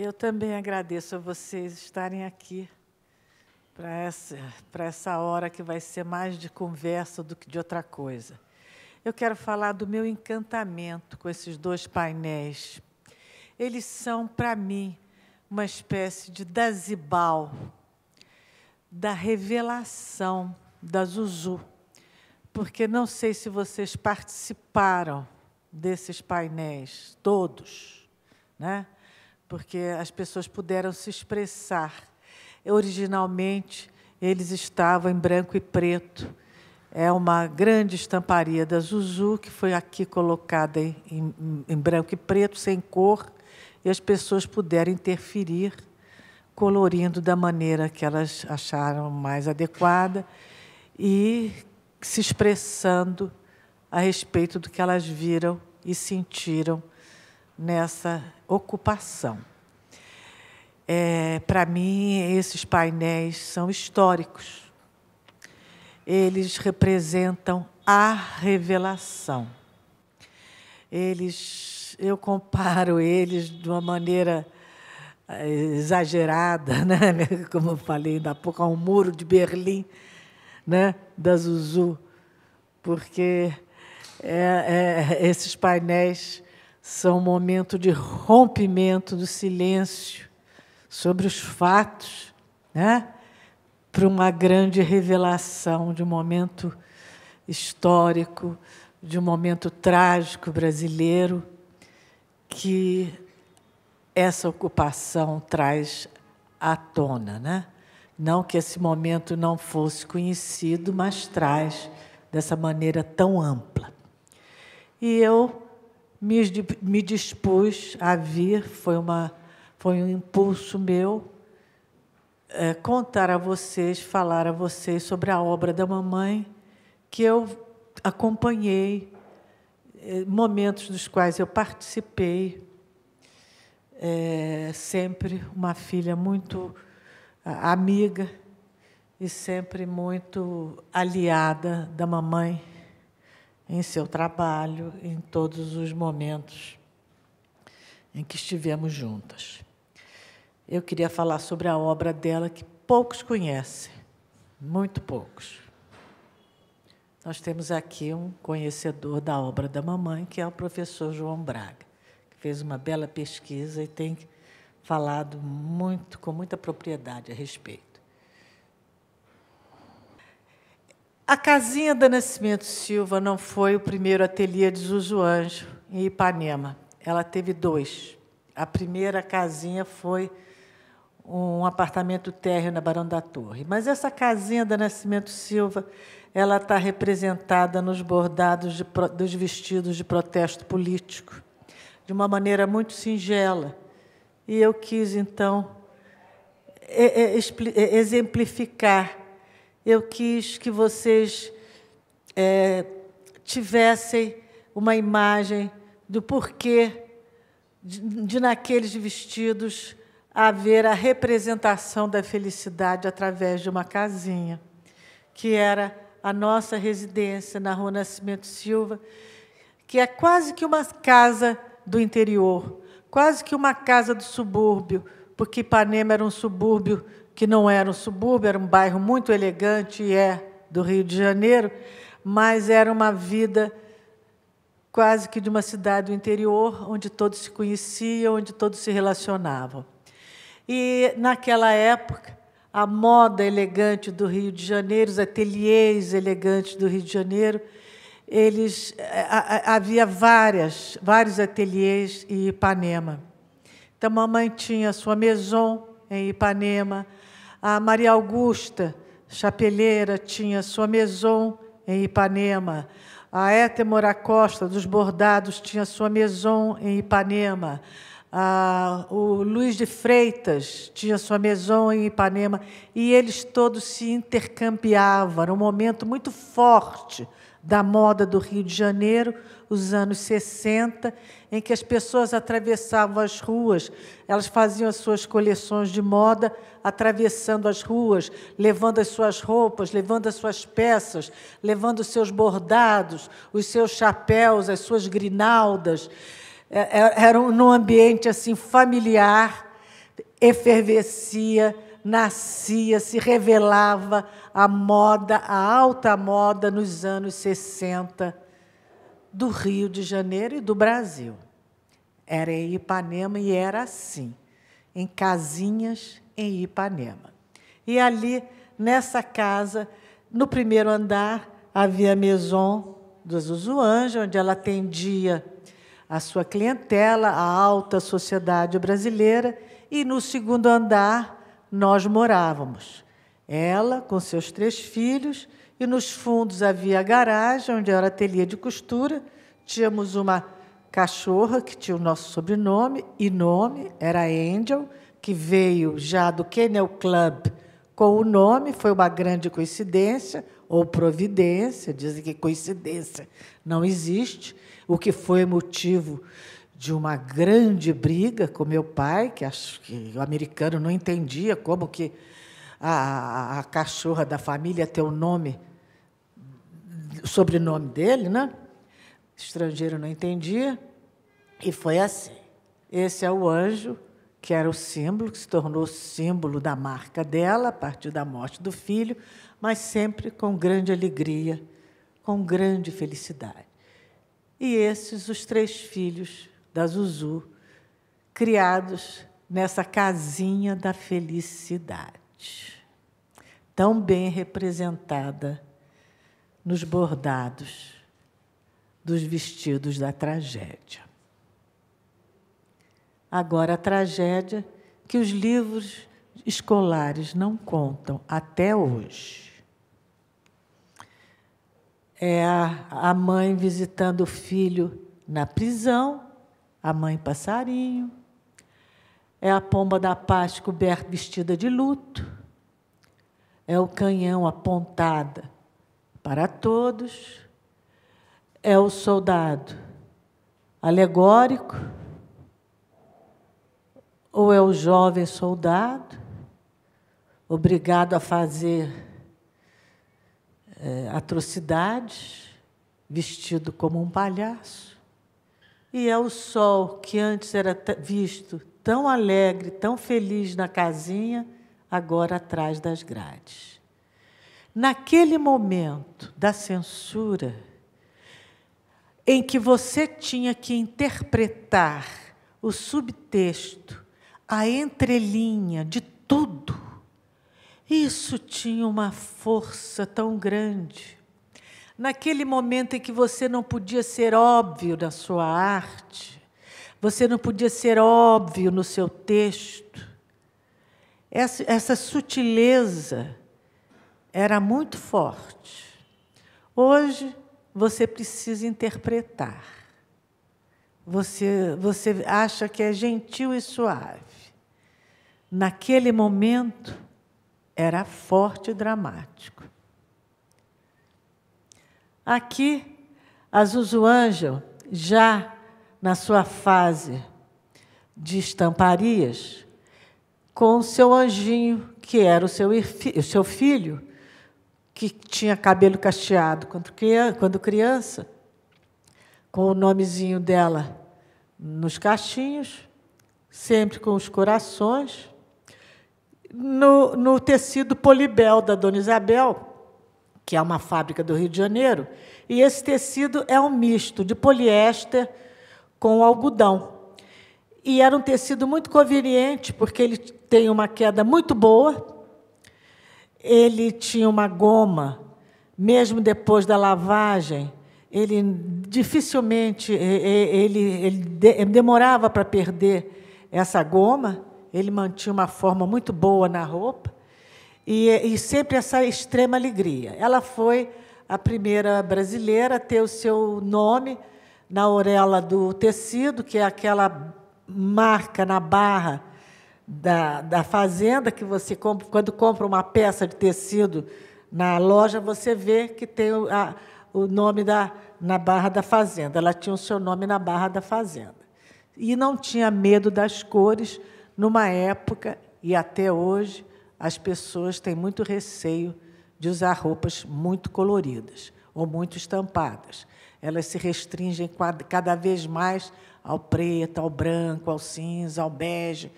Eu também agradeço a vocês estarem aqui para essa hora que vai ser mais de conversa do que de outra coisa. Eu quero falar do meu encantamento com esses dois painéis. Eles são, para mim, uma espécie de Dazibal, da revelação da Zuzu, porque não sei se vocês participaram desses painéis, todos, né? Porque as pessoas puderam se expressar. Originalmente, eles estavam em branco e preto. É uma grande estamparia da Zuzu, que foi aqui colocada em branco e preto, sem cor, e as pessoas puderam interferir, colorindo da maneira que elas acharam mais adequada e se expressando a respeito do que elas viram e sentiram nessa ocupação. Para mim, esses painéis são históricos. Eles representam a revelação. Eu comparo eles de uma maneira exagerada, né? Como eu falei ainda há pouco, ao muro de Berlim, né? Da Zuzu, porque esses painéis são um momento de rompimento do silêncio sobre os fatos, né? Para uma grande revelação de um momento histórico, de um momento trágico brasileiro, que essa ocupação traz à tona, né? Não que esse momento não fosse conhecido, mas traz dessa maneira tão ampla. E eu me dispus a vir, foi um impulso meu, contar a vocês, falar a vocês sobre a obra da mamãe, que eu acompanhei, momentos dos quais eu participei, sempre uma filha muito amiga e sempre muito aliada da mamãe em seu trabalho, em todos os momentos em que estivemos juntas. Eu queria falar sobre a obra dela, que poucos conhecem, muito poucos. Nós temos aqui um conhecedor da obra da mamãe, que é o professor João Braga, que fez uma bela pesquisa e tem falado com muita propriedade a respeito. A casinha da Nascimento Silva não foi o primeiro ateliê de Zuzu Anjo, em Ipanema. Ela teve dois. A primeira casinha foi um apartamento térreo na Barão da Torre. Mas essa casinha da Nascimento Silva, ela está representada nos bordados dos vestidos de protesto político, de uma maneira muito singela. E eu quis, então, exemplificar. Eu quis que vocês tivessem uma imagem do porquê de naqueles vestidos, haver a representação da felicidade através de uma casinha, que era a nossa residência na Rua Nascimento Silva, que é quase que uma casa do interior, quase que uma casa do subúrbio, porque Ipanema era um subúrbio que não era um subúrbio, era um bairro muito elegante, e do Rio de Janeiro, mas era uma vida quase que de uma cidade do interior, onde todos se conheciam, onde todos se relacionavam. E, naquela época, a moda elegante do Rio de Janeiro, os ateliês elegantes do Rio de Janeiro, havia vários ateliês em Ipanema. Então, a mamãe tinha a sua maison em Ipanema, a Maria Augusta, chapeleira, tinha a sua maison em Ipanema, a Étemora Costa, dos bordados, tinha a sua maison em Ipanema, o Luiz de Freitas tinha sua maison em Ipanema, e eles todos se intercambiavam. Era um momento muito forte da moda do Rio de Janeiro, os anos 60, em que as pessoas atravessavam as ruas, elas faziam as suas coleções de moda, atravessando as ruas, levando as suas roupas, levando as suas peças, levando os seus bordados, os seus chapéus, as suas grinaldas. Era num ambiente assim familiar, efervescia, nascia, se revelava a moda, a alta moda nos anos 60 do Rio de Janeiro e do Brasil. Era em Ipanema e era assim, em casinhas em Ipanema. E ali, nessa casa, no primeiro andar, havia a Maison do Zuzu Anjo, onde ela atendia a sua clientela, a alta sociedade brasileira, e no segundo andar nós morávamos. Ela com seus 3 filhos, e nos fundos havia a garagem, onde era ateliê de costura. Tínhamos uma cachorra que tinha o nosso sobrenome e nome, era Angel, que veio já do Kennel Club com o nome, foi uma grande coincidência, ou providência, dizem que coincidência não existe, o que foi motivo de uma grande briga com meu pai, que acho que o americano não entendia como que a cachorra da família tem o nome, o sobrenome dele, né? O estrangeiro não entendia, e foi assim. Esse é o anjo, que era o símbolo, que se tornou símbolo da marca dela, a partir da morte do filho, mas sempre com grande alegria, com grande felicidade. E esses, os 3 filhos da Zuzu, criados nessa casinha da felicidade, tão bem representada nos bordados dos vestidos da tragédia. Agora, a tragédia que os livros escolares não contam até hoje. É a mãe visitando o filho na prisão, a mãe passarinho, é a pomba da paz coberta, vestida de luto, é o canhão apontada para todos, é o soldado alegórico, ou é o jovem soldado, obrigado a fazer atrocidades, vestido como um palhaço, e é o sol que antes era visto tão alegre, tão feliz na casinha, agora atrás das grades. Naquele momento da censura, em que você tinha que interpretar o subtexto, a entrelinha de tudo, isso tinha uma força tão grande. Naquele momento em que você não podia ser óbvio na sua arte, você não podia ser óbvio no seu texto, essa sutileza era muito forte. Hoje, você precisa interpretar. Você acha que é gentil e suave. Naquele momento, era forte e dramático. Aqui, a Zuzu Angel, já na sua fase de estamparias, com o seu anjinho, que era o seu filho, que tinha cabelo cacheado quando criança, com o nomezinho dela nos cachinhos, sempre com os corações, no tecido Polibel da Dona Isabel, que é uma fábrica do Rio de Janeiro, e esse tecido é um misto de poliéster com algodão. E era um tecido muito conveniente, porque ele tem uma queda muito boa, ele tinha uma goma, mesmo depois da lavagem, ele dificilmente ele demorava para perder essa goma, ele mantinha uma forma muito boa na roupa, e sempre essa extrema alegria. Ela foi a primeira brasileira a ter o seu nome na orelha do tecido, que é aquela marca na barra da fazenda, que você compra, quando compra uma peça de tecido na loja, você vê que tem o nome na barra da fazenda. Ela tinha o seu nome na barra da fazenda. E não tinha medo das cores, numa época, e até hoje, as pessoas têm muito receio de usar roupas muito coloridas ou muito estampadas. Elas se restringem cada vez mais ao preto, ao branco, ao cinza, ao bege,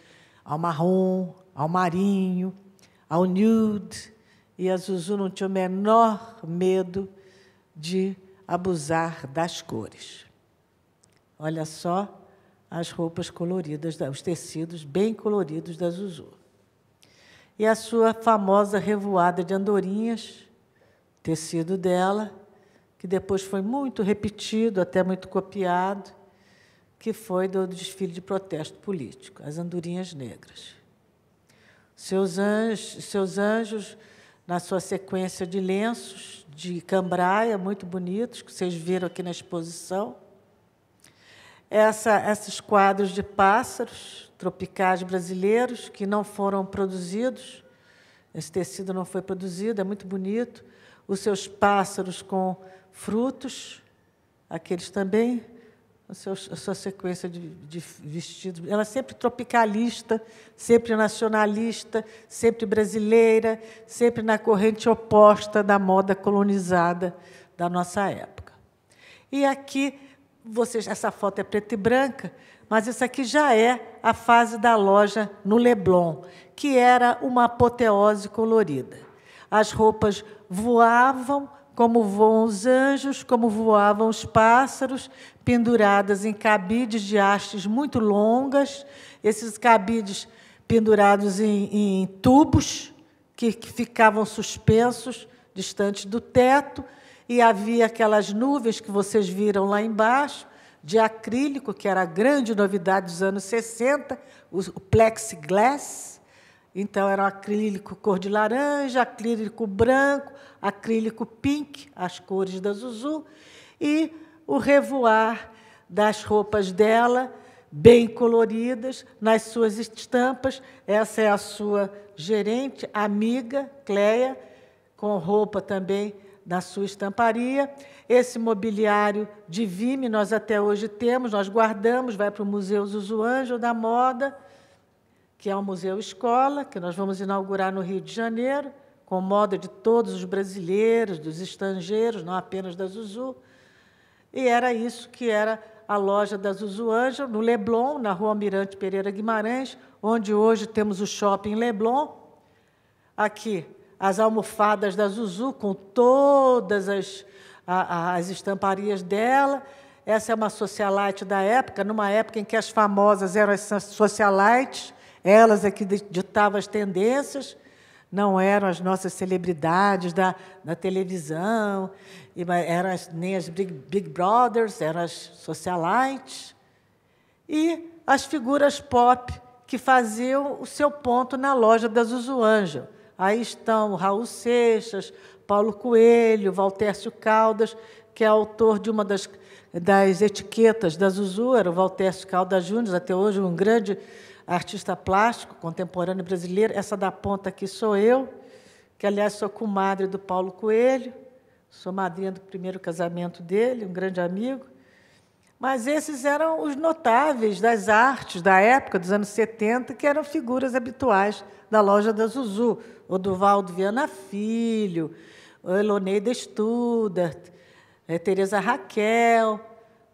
ao marrom, ao marinho, ao nude, e a Zuzu não tinha o menor medo de abusar das cores. Olha só as roupas coloridas, os tecidos bem coloridos da Zuzu. E a sua famosa revoada de andorinhas, tecido dela, que depois foi muito repetido, até muito copiado, que foi do desfile de protesto político, as andorinhas negras. Seus anjos, na sua sequência de lenços de cambraia, muito bonitos, que vocês viram aqui na exposição. Esses quadros de pássaros tropicais brasileiros, que não foram produzidos, esse tecido não foi produzido, é muito bonito. Os seus pássaros com frutos, aqueles também, a sua sequência de vestidos. Ela sempre tropicalista, sempre nacionalista, sempre brasileira, sempre na corrente oposta da moda colonizada da nossa época. E aqui, essa foto é preta e branca, mas isso aqui já é a fase da loja no Leblon, que era uma apoteose colorida. As roupas voavam, como voam os anjos, como voavam os pássaros, penduradas em cabides de hastes muito longas, esses cabides pendurados em tubos que ficavam suspensos, distantes do teto, e havia aquelas nuvens que vocês viram lá embaixo, de acrílico, que era a grande novidade dos anos 60, o plexiglass. Então, era um acrílico cor de laranja, acrílico branco, acrílico pink, as cores da Zuzu, e o revoar das roupas dela, bem coloridas, nas suas estampas. Essa é a sua gerente, amiga, Cléia, com roupa também na sua estamparia. Esse mobiliário de Vime nós até hoje temos, nós guardamos, vai para o Museu Zuzu Ângelo da Moda, que é um museu escola, que nós vamos inaugurar no Rio de Janeiro, com moda de todos os brasileiros, dos estrangeiros, não apenas da Zuzu. E era isso que era a loja da Zuzu Ângelo, no Leblon, na Rua Almirante Pereira Guimarães, onde hoje temos o Shopping Leblon. Aqui, as almofadas da Zuzu, com todas as estamparias dela. Essa é uma socialite da época, numa época em que as famosas eram as socialites, elas é que ditavam as tendências, não eram as nossas celebridades da televisão, nem as Big Brothers, eram as socialites. E as figuras pop que faziam o seu ponto na loja da Zuzu Ângelo. Aí estão o Raul Seixas, Paulo Coelho, Valtércio Caldas, que é autor de uma das etiquetas da Zuzu, era o Valtércio Caldas Júnior, até hoje um grande artista plástico contemporâneo brasileiro. Essa da ponta aqui sou eu, que, aliás, sou comadre do Paulo Coelho, sou madrinha do primeiro casamento dele, um grande amigo. Mas esses eram os notáveis das artes da época, dos anos 70, que eram figuras habituais da loja da Zuzu. O Duvaldo Viana Filho, o Eloneida Studart, Teresa Raquel,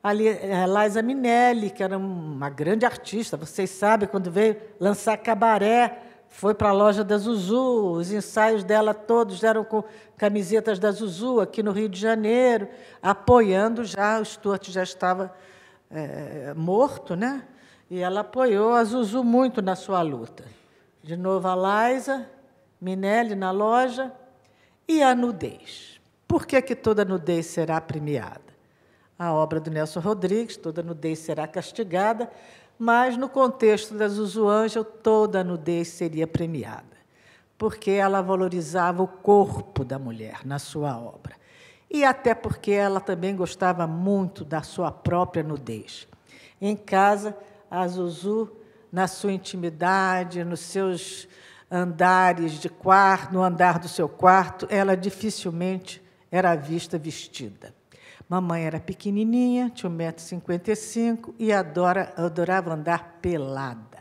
a Liza Minnelli, que era uma grande artista. Vocês sabem, quando veio lançar Cabaré, foi para a loja da Zuzu, os ensaios dela todos eram com camisetas da Zuzu, aqui no Rio de Janeiro, apoiando já, o Stuart já estava morto, né? E ela apoiou a Zuzu muito na sua luta. De novo, a Liza Minnelli na loja. E a nudez. Por que toda nudez será premiada? A obra do Nelson Rodrigues, toda nudez será castigada, mas, no contexto da Zuzu Ângelo, toda nudez seria premiada, porque ela valorizava o corpo da mulher na sua obra. E até porque ela também gostava muito da sua própria nudez. Em casa, a Zuzu, na sua intimidade, nos seus andares de quarto, no andar do seu quarto, ela dificilmente era vista vestida. Mamãe era pequenininha, tinha 1,55 m, e adorava andar pelada,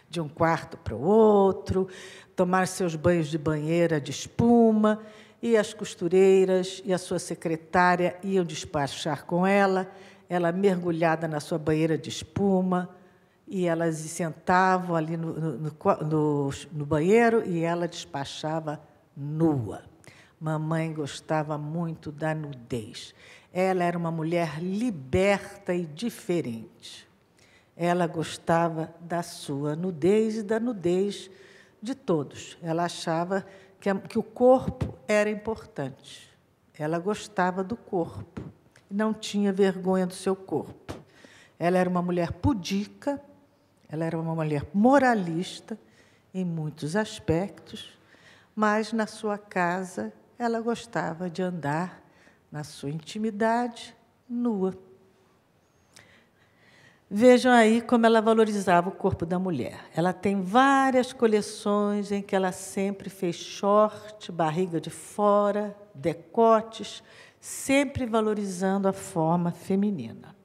de um quarto para o outro, tomar seus banhos de banheira de espuma, e as costureiras e a sua secretária iam despachar com ela mergulhada na sua banheira de espuma, e elas se sentavam ali no banheiro e ela despachava nua. Mamãe gostava muito da nudez. Ela era uma mulher liberta e diferente. Ela gostava da sua nudez e da nudez de todos. Ela achava que o corpo era importante. Ela gostava do corpo, não tinha vergonha do seu corpo. Ela era uma mulher pudica, ela era uma mulher moralista em muitos aspectos, mas, na sua casa, ela gostava de andar, na sua intimidade, nua. Vejam aí como ela valorizava o corpo da mulher. Ela tem várias coleções em que ela sempre fez short, barriga de fora, decotes, sempre valorizando a forma feminina.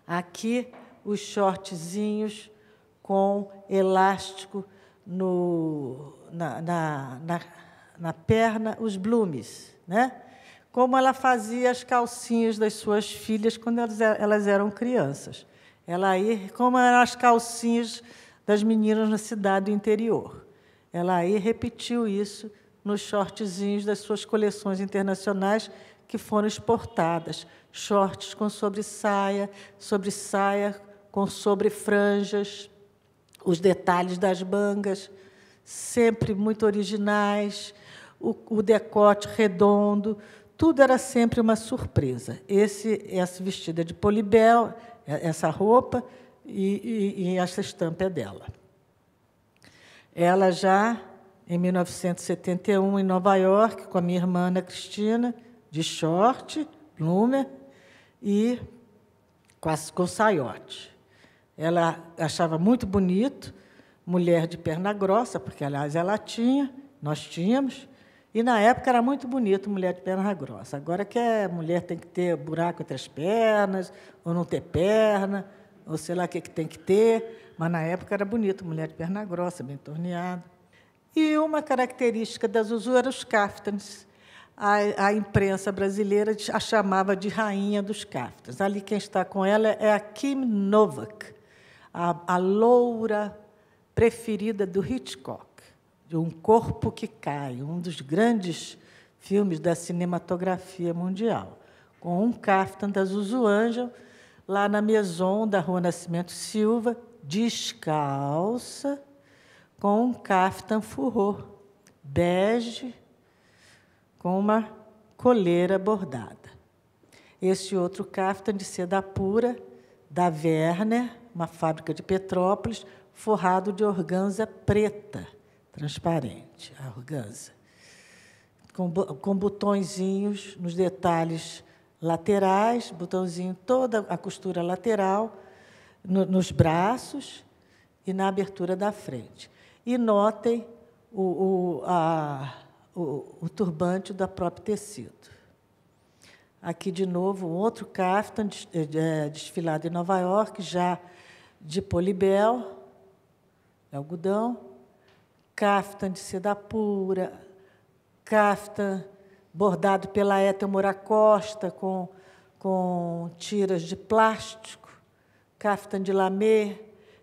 Aqui, os shortzinhos com elástico na perna, os bloomies, né? Como ela fazia as calcinhas das suas filhas quando elas eram crianças. Como eram as calcinhas das meninas na cidade do interior. Ela aí repetiu isso nos shortzinhos das suas coleções internacionais que foram exportadas. Shorts com sobressaia com sobrefranjas, os detalhes das mangas, sempre muito originais, o decote redondo, tudo era sempre uma surpresa. Essa vestida de Polibel, essa roupa e essa estampa é dela. Ela já, em 1971, em Nova York, com a minha irmã Ana Cristina, de short, bloomer, e com saiote. Ela achava muito bonito, mulher de perna grossa, porque, aliás, nós tínhamos, e, na época, era muito bonito mulher de perna grossa. Agora que a mulher tem que ter buraco entre as pernas, ou não ter perna, ou sei lá o que tem que ter, mas, na época, era bonito mulher de perna grossa, bem torneada. E uma característica da Zuzu era os caftans. A imprensa brasileira a chamava de rainha dos caftans. Ali quem está com ela é a Kim Novak, a loura preferida do Hitchcock, de Um Corpo que Cai, um dos grandes filmes da cinematografia mundial, com um caftan da Zuzu Angel, lá na Maison da Rua Nascimento Silva, descalça, com um caftan furrô, bege, com uma coleira bordada. Esse outro caftan de seda pura, da Werner, uma fábrica de Petrópolis, forrado de organza preta, transparente, a organza, com botõezinhos nos detalhes laterais, botãozinho toda a costura lateral, nos braços e na abertura da frente. E notem o turbante da próprio tecido. Aqui, de novo, um outro caftan desfilado em Nova York, já de Polibel, algodão, caftan de seda pura, caftan bordado pela Ethel Moura Costa, com tiras de plástico, caftan de lamê,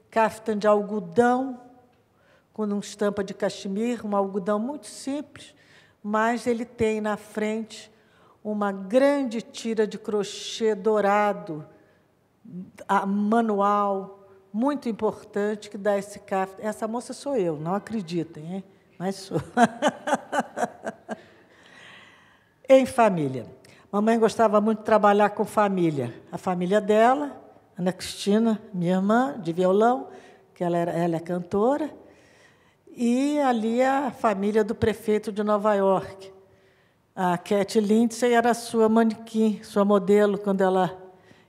caftan de algodão, com uma estampa de cachemir, um algodão muito simples, mas ele tem na frente uma grande tira de crochê dourado, manual, muito importante, que dá esse caftan. Essa moça sou eu, não acreditem, hein? Mas sou. Em família. Mamãe gostava muito de trabalhar com família. A família dela, Ana Cristina, minha irmã, de violão, que ela é cantora, e ali a família do prefeito de Nova York. A Cat Lindsay era sua manequim, sua modelo, quando ela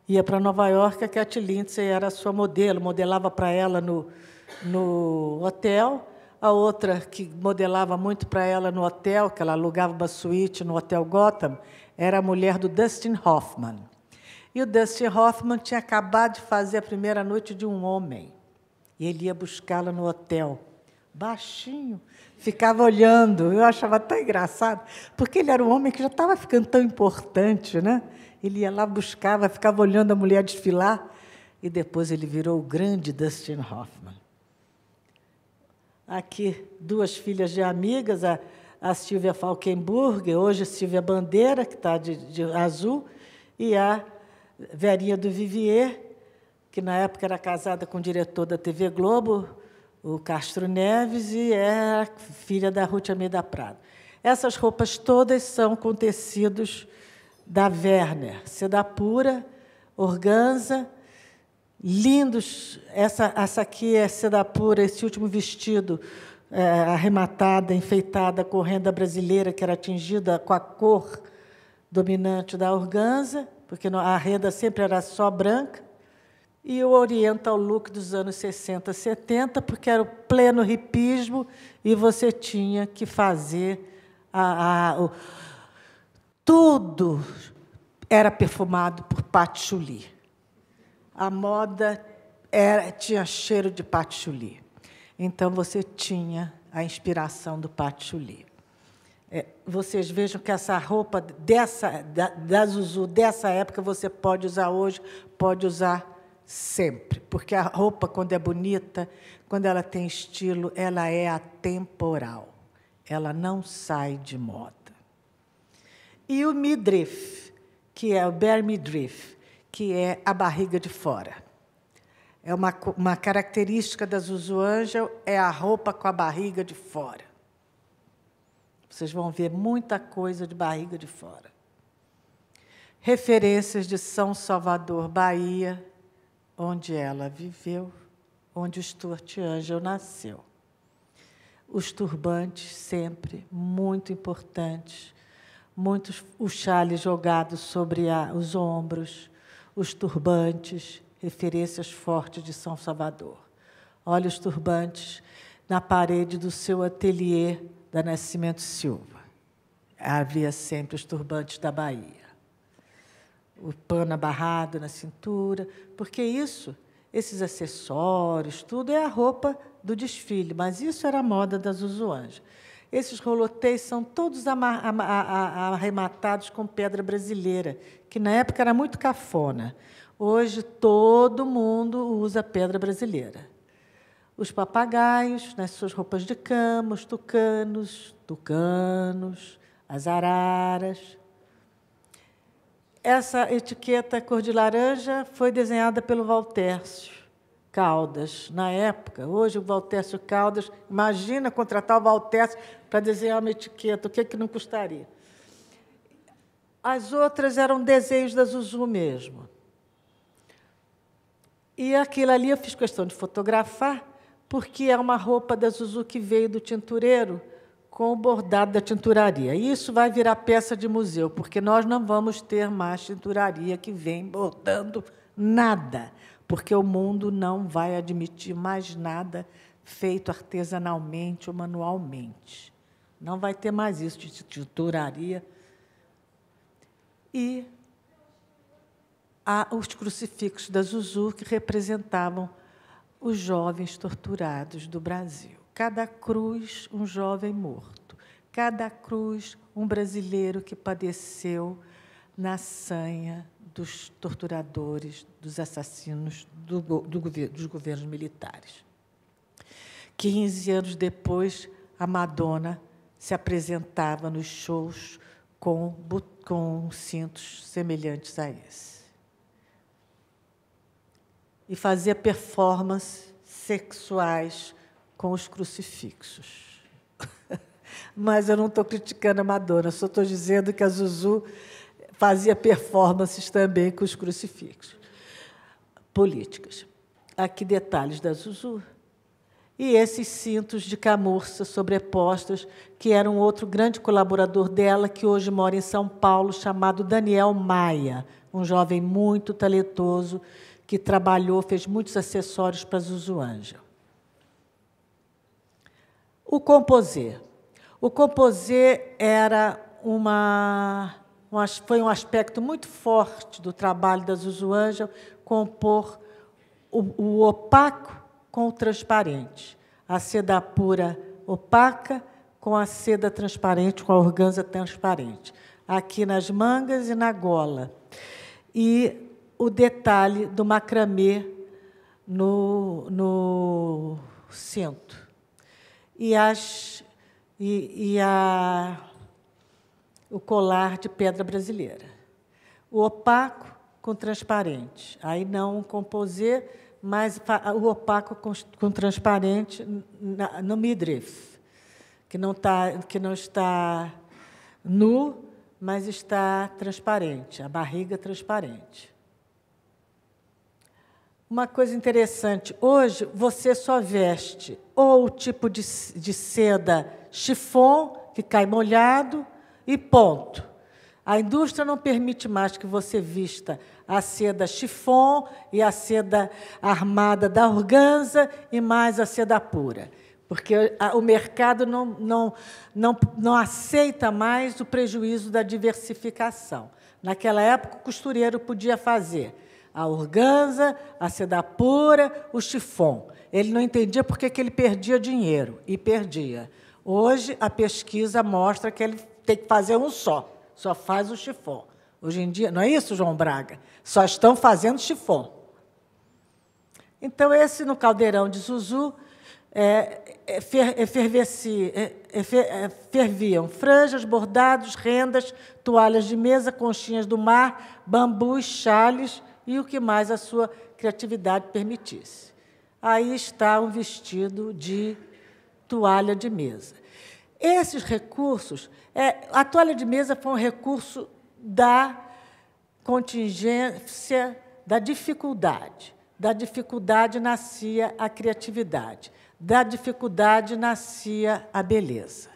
ia para Nova York, a Cat Lindsay era sua modelo, modelava para ela no hotel. A outra que modelava muito para ela no hotel, que ela alugava uma suíte no Hotel Gotham, era a mulher do Dustin Hoffman. E o Dustin Hoffman tinha acabado de fazer a primeira noite de Um Homem. E ele ia buscá-la no hotel, baixinho, ficava olhando. Eu achava tão engraçado, porque ele era um homem que já estava ficando tão importante, né? Ele ia lá, buscava, ficava olhando a mulher desfilar. e depois ele virou o grande Dustin Hoffman. Aqui, duas filhas de amigas, a Silvia Falkenburg, hoje Silvia Bandeira, que está de azul, e a Verinha do Vivier, que na época era casada com o diretor da TV Globo, o Castro Neves, e é filha da Ruth Almeida Prado. Essas roupas todas são com tecidos da Werner, seda pura, organza, lindos. Essa aqui é seda pura, esse último vestido arrematada, enfeitada com renda brasileira, que era atingida com a cor dominante da organza, porque a renda sempre era só branca, e o orienta ao look dos anos 60, 70, porque era o pleno hipismo, e você tinha que fazer tudo era perfumado por patchouli. A moda tinha cheiro de patchouli. Então, você tinha a inspiração do patchouli. Vocês vejam que essa roupa da Zuzu dessa época você pode usar hoje, pode usar sempre, porque a roupa, quando é bonita, quando ela tem estilo, ela é atemporal. Ela não sai de moda. E o midriff, que é o bare midriff, que é a barriga de fora. É uma característica da Zuzu Angel, é a roupa com a barriga de fora. Vocês vão ver muita coisa de barriga de fora. Referências de São Salvador, Bahia, onde ela viveu, onde o Stuart Angel nasceu. Os turbantes, sempre, muito importantes. O chale jogado sobre os ombros, os turbantes, referências fortes de São Salvador. Olha os turbantes na parede do seu ateliê da Nascimento Silva. Havia sempre os turbantes da Bahia. O pano abarrado na cintura, porque esses acessórios, tudo é a roupa do desfile, mas isso era a moda da Zuzu Angel. Esses rolotês são todos arrematados com pedra brasileira, que na época era muito cafona. Hoje, todo mundo usa pedra brasileira. Os papagaios, nas suas roupas de cama, os tucanos, as araras. Essa etiqueta cor de laranja foi desenhada pelo Valtércio Caldas, na época. Hoje, o Valtércio Caldas, imagina contratar o Valtércio para desenhar uma etiqueta, o que não custaria? As outras eram desenhos da Zuzu mesmo. E aquilo ali eu fiz questão de fotografar, porque é uma roupa da Zuzu que veio do tintureiro com o bordado da tinturaria. E isso vai virar peça de museu, porque nós não vamos ter mais tinturaria que vem bordando nada, porque o mundo não vai admitir mais nada feito artesanalmente ou manualmente. Não vai ter mais isso de tinturaria. E há os crucifixos da Zuzu, que representavam os jovens torturados do Brasil. Cada cruz, um jovem morto. Cada cruz, um brasileiro que padeceu na sanha dos torturadores, dos assassinos dos governos militares. 15 anos depois, a Madonna se apresentava nos shows com cintos semelhantes a esse. E fazia performances sexuais com os crucifixos. Mas eu não estou criticando a Madonna, só estou dizendo que a Zuzu fazia performances também com os crucifixos. Políticas. Aqui detalhes da Zuzu. E esses cintos de camurça sobrepostos, que era um outro grande colaborador dela, que hoje mora em São Paulo, chamado Daniel Maia, um jovem muito talentoso, que trabalhou, fez muitos acessórios para a Zuzu Angel. O composê. O composê era foi um aspecto muito forte do trabalho da Zuzu Angel, compor o opaco com o transparente. A seda pura opaca com a seda transparente, com a organza transparente. Aqui nas mangas e na gola. E o detalhe do macramê no cinto. O colar de pedra brasileira. O opaco com transparente. Aí não o composê, mas o opaco com transparente no midriff, que não está nu, mas está transparente, a barriga transparente. Uma coisa interessante, hoje você só veste ou o tipo de seda chiffon, que cai molhado, e ponto. A indústria não permite mais que você vista a seda chiffon e a seda armada da organza e mais a seda pura, porque o mercado não aceita mais o prejuízo da diversificação. Naquela época, o costureiro podia fazer a organza, a seda pura, o chiffon. Ele não entendia por que ele perdia dinheiro, e perdia. Hoje, a pesquisa mostra que ele tem que fazer um só faz o chiffon. Hoje em dia, não é isso, João Braga? Só estão fazendo chiffon. Então, esse, no caldeirão de Zuzu, ferviam franjas, bordados, rendas, toalhas de mesa, conchinhas do mar, bambus, chales e o que mais a sua criatividade permitisse. Aí está um vestido de toalha de mesa. Esses recursos, a toalha de mesa foi um recurso da contingência, da dificuldade. Da dificuldade nascia a criatividade. Da dificuldade nascia a beleza.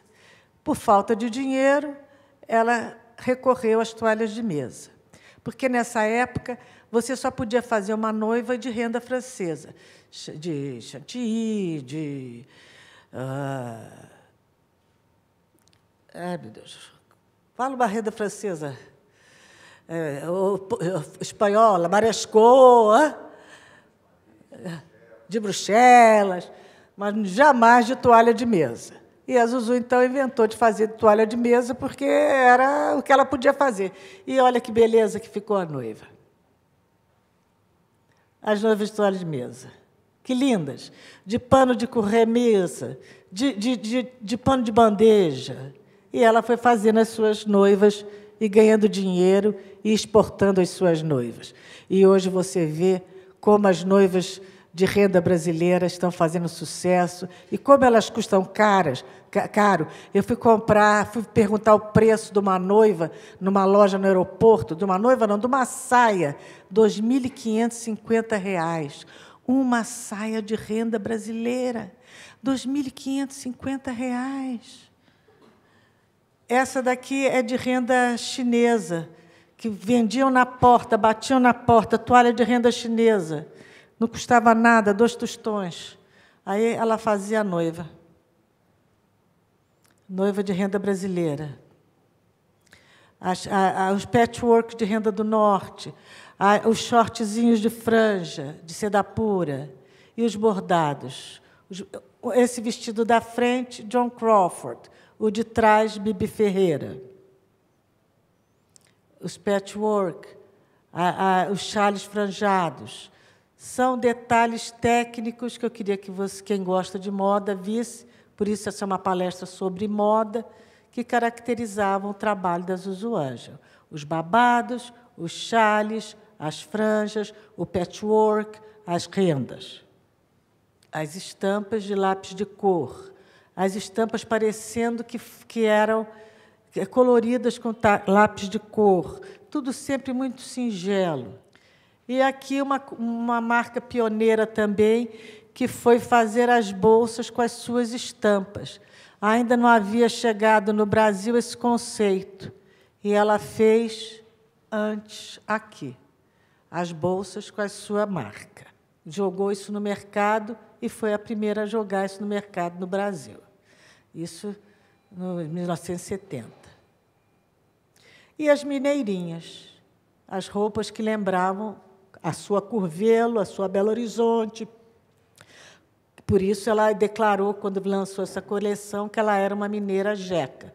Por falta de dinheiro, ela recorreu às toalhas de mesa. Porque, nessa época, você só podia fazer uma noiva de renda francesa, de chantilly, ai, meu Deus. Fala uma renda francesa. Espanhola, Marescot, de Bruxelas, mas jamais de toalha de mesa. E a Zuzu, então, inventou de fazer toalha de mesa porque era o que ela podia fazer. E olha que beleza que ficou a noiva. As noivas de toalha de mesa. Que lindas! De pano de corremesa, de pano de bandeja. E ela foi fazendo as suas noivas e ganhando dinheiro e exportando as suas noivas. E hoje você vê como as noivas de renda brasileira estão fazendo sucesso e como elas custam caro. Eu fui perguntar o preço de uma noiva numa loja no aeroporto, de uma noiva não, de uma saia, R$ 2.550. Uma saia de renda brasileira, R$ 2.550. Essa daqui é de renda chinesa, que vendiam na porta, batiam na porta, toalha de renda chinesa. Não custava nada, 2 tostões. Aí ela fazia a noiva. Noiva de renda brasileira. Os patchwork de renda do norte, os shortzinhos de franja, de seda pura, e os bordados. Esse vestido da frente, John Crawford, o de trás, Bibi Ferreira. Os patchwork, os chales franjados. São detalhes técnicos que eu queria que quem gosta de moda visse, por isso essa é uma palestra sobre moda, que caracterizavam o trabalho da Zuzu Angel. Os babados, os chales, as franjas, o patchwork, as rendas. As estampas de lápis de cor, as estampas parecendo que eram coloridas com lápis de cor, tudo sempre muito singelo. E aqui uma marca pioneira também, que foi fazer as bolsas com as suas estampas. Ainda não havia chegado no Brasil esse conceito, e ela fez antes aqui, as bolsas com a sua marca. Jogou isso no mercado e foi a primeira a jogar isso no mercado no Brasil. Isso em 1970. E as mineirinhas, as roupas que lembravam a sua Curvelo, a sua Belo Horizonte. Por isso, ela declarou, quando lançou essa coleção, que ela era uma mineira jeca.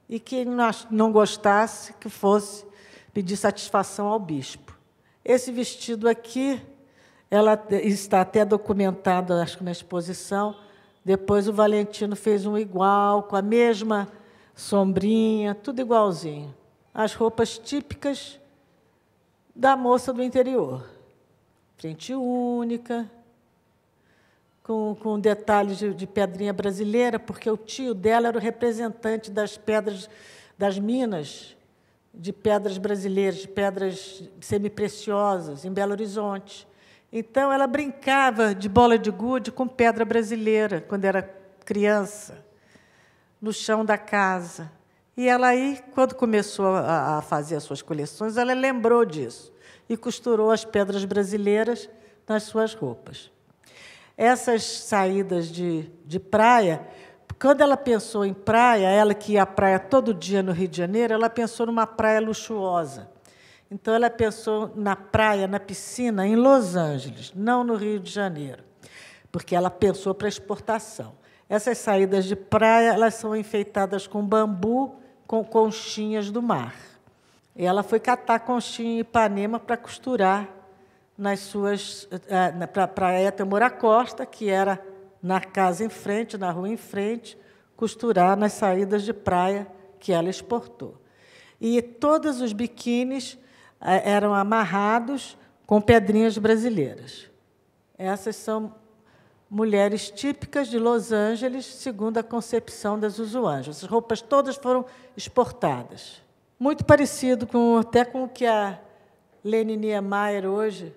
E quem não gostasse, que fosse pedir satisfação ao bispo. Esse vestido aqui, ela está até documentado, acho que na exposição. Depois o Valentino fez um igual, com a mesma sombrinha, tudo igualzinho. As roupas típicas da moça do interior. Frente única, com detalhes de pedrinha brasileira, porque o tio dela era o representante das pedras, das minas de pedras brasileiras, de pedras semipreciosas, em Belo Horizonte. Então, ela brincava de bola de gude com pedra brasileira, quando era criança, no chão da casa. E ela aí, quando começou a fazer as suas coleções, ela lembrou disso e costurou as pedras brasileiras nas suas roupas. Essas saídas de praia, quando ela pensou em praia, ela que ia à praia todo dia no Rio de Janeiro, ela pensou numa praia luxuosa. Então, ela pensou na praia, na piscina, em Los Angeles, não no Rio de Janeiro, porque ela pensou para exportação. Essas saídas de praia, elas são enfeitadas com bambu, com conchinhas do mar. E ela foi catar conchinha em Ipanema para costurar nas suas, para a Héctor Moura Costa, que era na casa em frente, na rua em frente, costurar nas saídas de praia que ela exportou. E todos os biquínis eram amarrados com pedrinhas brasileiras. Essas são mulheres típicas de Los Angeles, segundo a concepção da Zuzu Ângelo. Essas roupas todas foram exportadas. Muito parecido até com o que a Lene Niemeyer hoje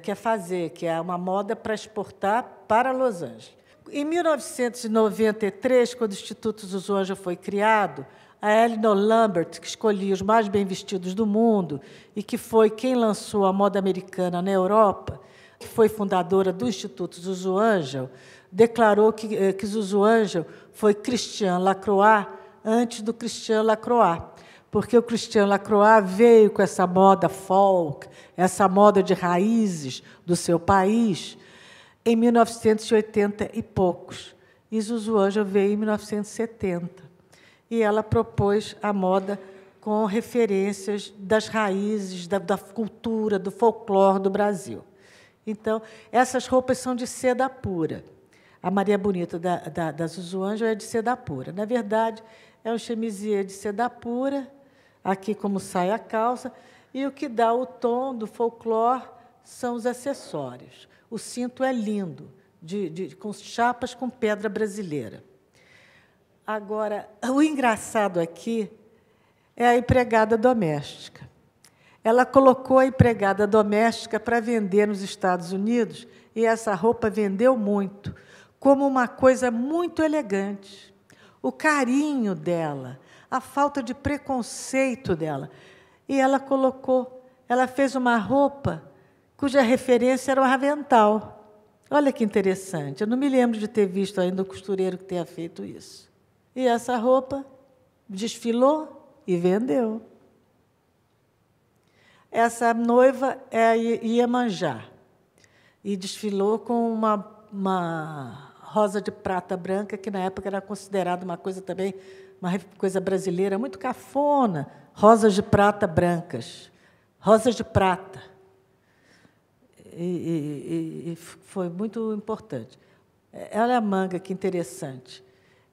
quer fazer, que é uma moda para exportar para Los Angeles. Em 1993, quando o Instituto Zuzu Ângelo foi criado, a Eleanor Lambert, que escolhia os mais bem vestidos do mundo e que foi quem lançou a moda americana na Europa, que foi fundadora do Instituto Zuzu Ângelo, declarou que Zuzu Ângelo foi Christian Lacroix antes do Christian Lacroix, porque o Christian Lacroix veio com essa moda folk, essa moda de raízes do seu país, em 1980 e poucos. E Zuzu Ângelo veio em 1970. E ela propôs a moda com referências das raízes, da cultura, do folclore do Brasil. Então, essas roupas são de seda pura. A Maria Bonita da Zuzu Ângelo é de seda pura. Na verdade, é um chemisier de seda pura, aqui como sai a calça, e o que dá o tom do folclore são os acessórios. O cinto é lindo, com chapas com pedra brasileira. Agora, o engraçado aqui é a empregada doméstica. Ela colocou a empregada doméstica para vender nos Estados Unidos, e essa roupa vendeu muito, como uma coisa muito elegante. O carinho dela, a falta de preconceito dela. E ela fez uma roupa cuja referência era o avental. Olha que interessante, eu não me lembro de ter visto ainda um costureiro que tenha feito isso. E essa roupa desfilou e vendeu. Essa noiva é a Iemanjá, e desfilou com uma rosa de prata branca, que na época era considerada uma coisa também, uma coisa brasileira muito cafona, rosas de prata brancas, rosas de prata. E foi muito importante. Olha a manga, que interessante.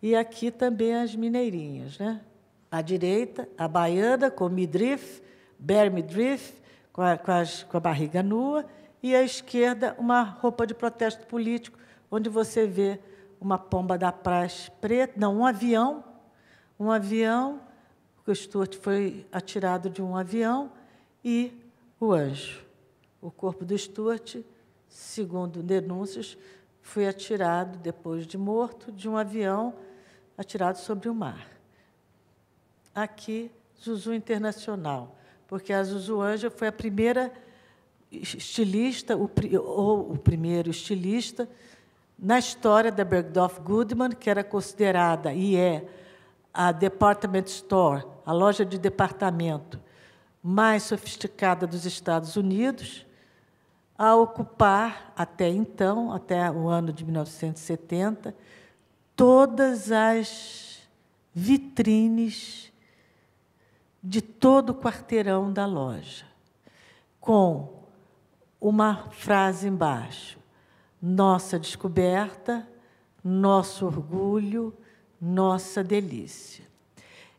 E aqui também as mineirinhas, né? À direita, a baiana com midriff, bare midriff, com a barriga nua, e à esquerda, uma roupa de protesto político, onde você vê uma pomba da praxe preta, não, um avião, o Stuart foi atirado de um avião, e o anjo. O corpo do Stuart, segundo denúncias, foi atirado, depois de morto, de um avião atirado sobre o mar. Aqui, Zuzu Internacional, porque a Zuzu Ângelo foi a primeira estilista, ou o primeiro estilista, na história da Bergdorf Goodman, que era considerada, e é, a department store, a loja de departamento mais sofisticada dos Estados Unidos, a ocupar, até então, até o ano de 1970, todas as vitrines de todo o quarteirão da loja. com uma frase embaixo: nossa descoberta, nosso orgulho, nossa delícia.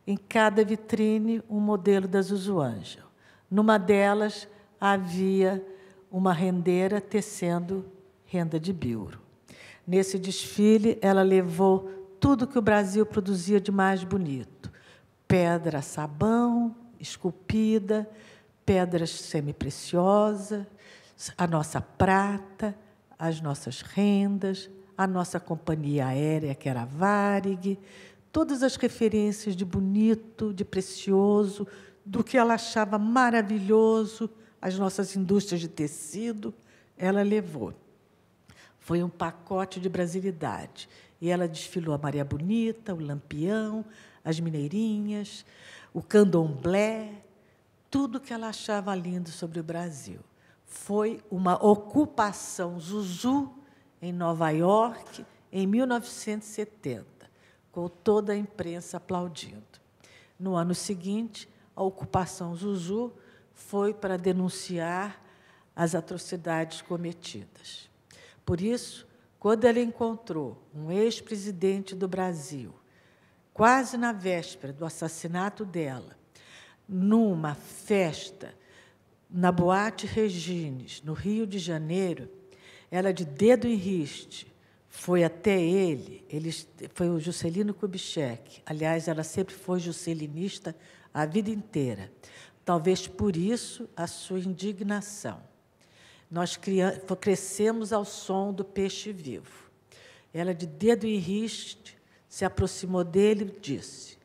Em cada vitrine, um modelo da Zuzu Ângel. Numa delas, havia uma rendeira tecendo renda de bilro. Nesse desfile, ela levou tudo que o Brasil produzia de mais bonito: pedra sabão, esculpida, pedras semipreciosas, a nossa prata, as nossas rendas, a nossa companhia aérea, que era a Varig, todas as referências de bonito, de precioso, do que ela achava maravilhoso, as nossas indústrias de tecido, ela levou. Foi um pacote de brasilidade. E ela desfilou a Maria Bonita, o Lampião, as Mineirinhas, o Candomblé, tudo que ela achava lindo sobre o Brasil. Foi uma ocupação Zuzu em Nova York, em 1970, com toda a imprensa aplaudindo. No ano seguinte, a ocupação Zuzu foi para denunciar as atrocidades cometidas. Por isso, quando ela encontrou um ex-presidente do Brasil, quase na véspera do assassinato dela, numa festa na Boate Regines, no Rio de Janeiro, ela, de dedo em riste, foi até ele foi o Juscelino Kubitschek. Aliás, ela sempre foi juscelinista a vida inteira. Talvez por isso a sua indignação. Nós crescemos ao som do peixe vivo. Ela, de dedo em riste, se aproximou dele e disse: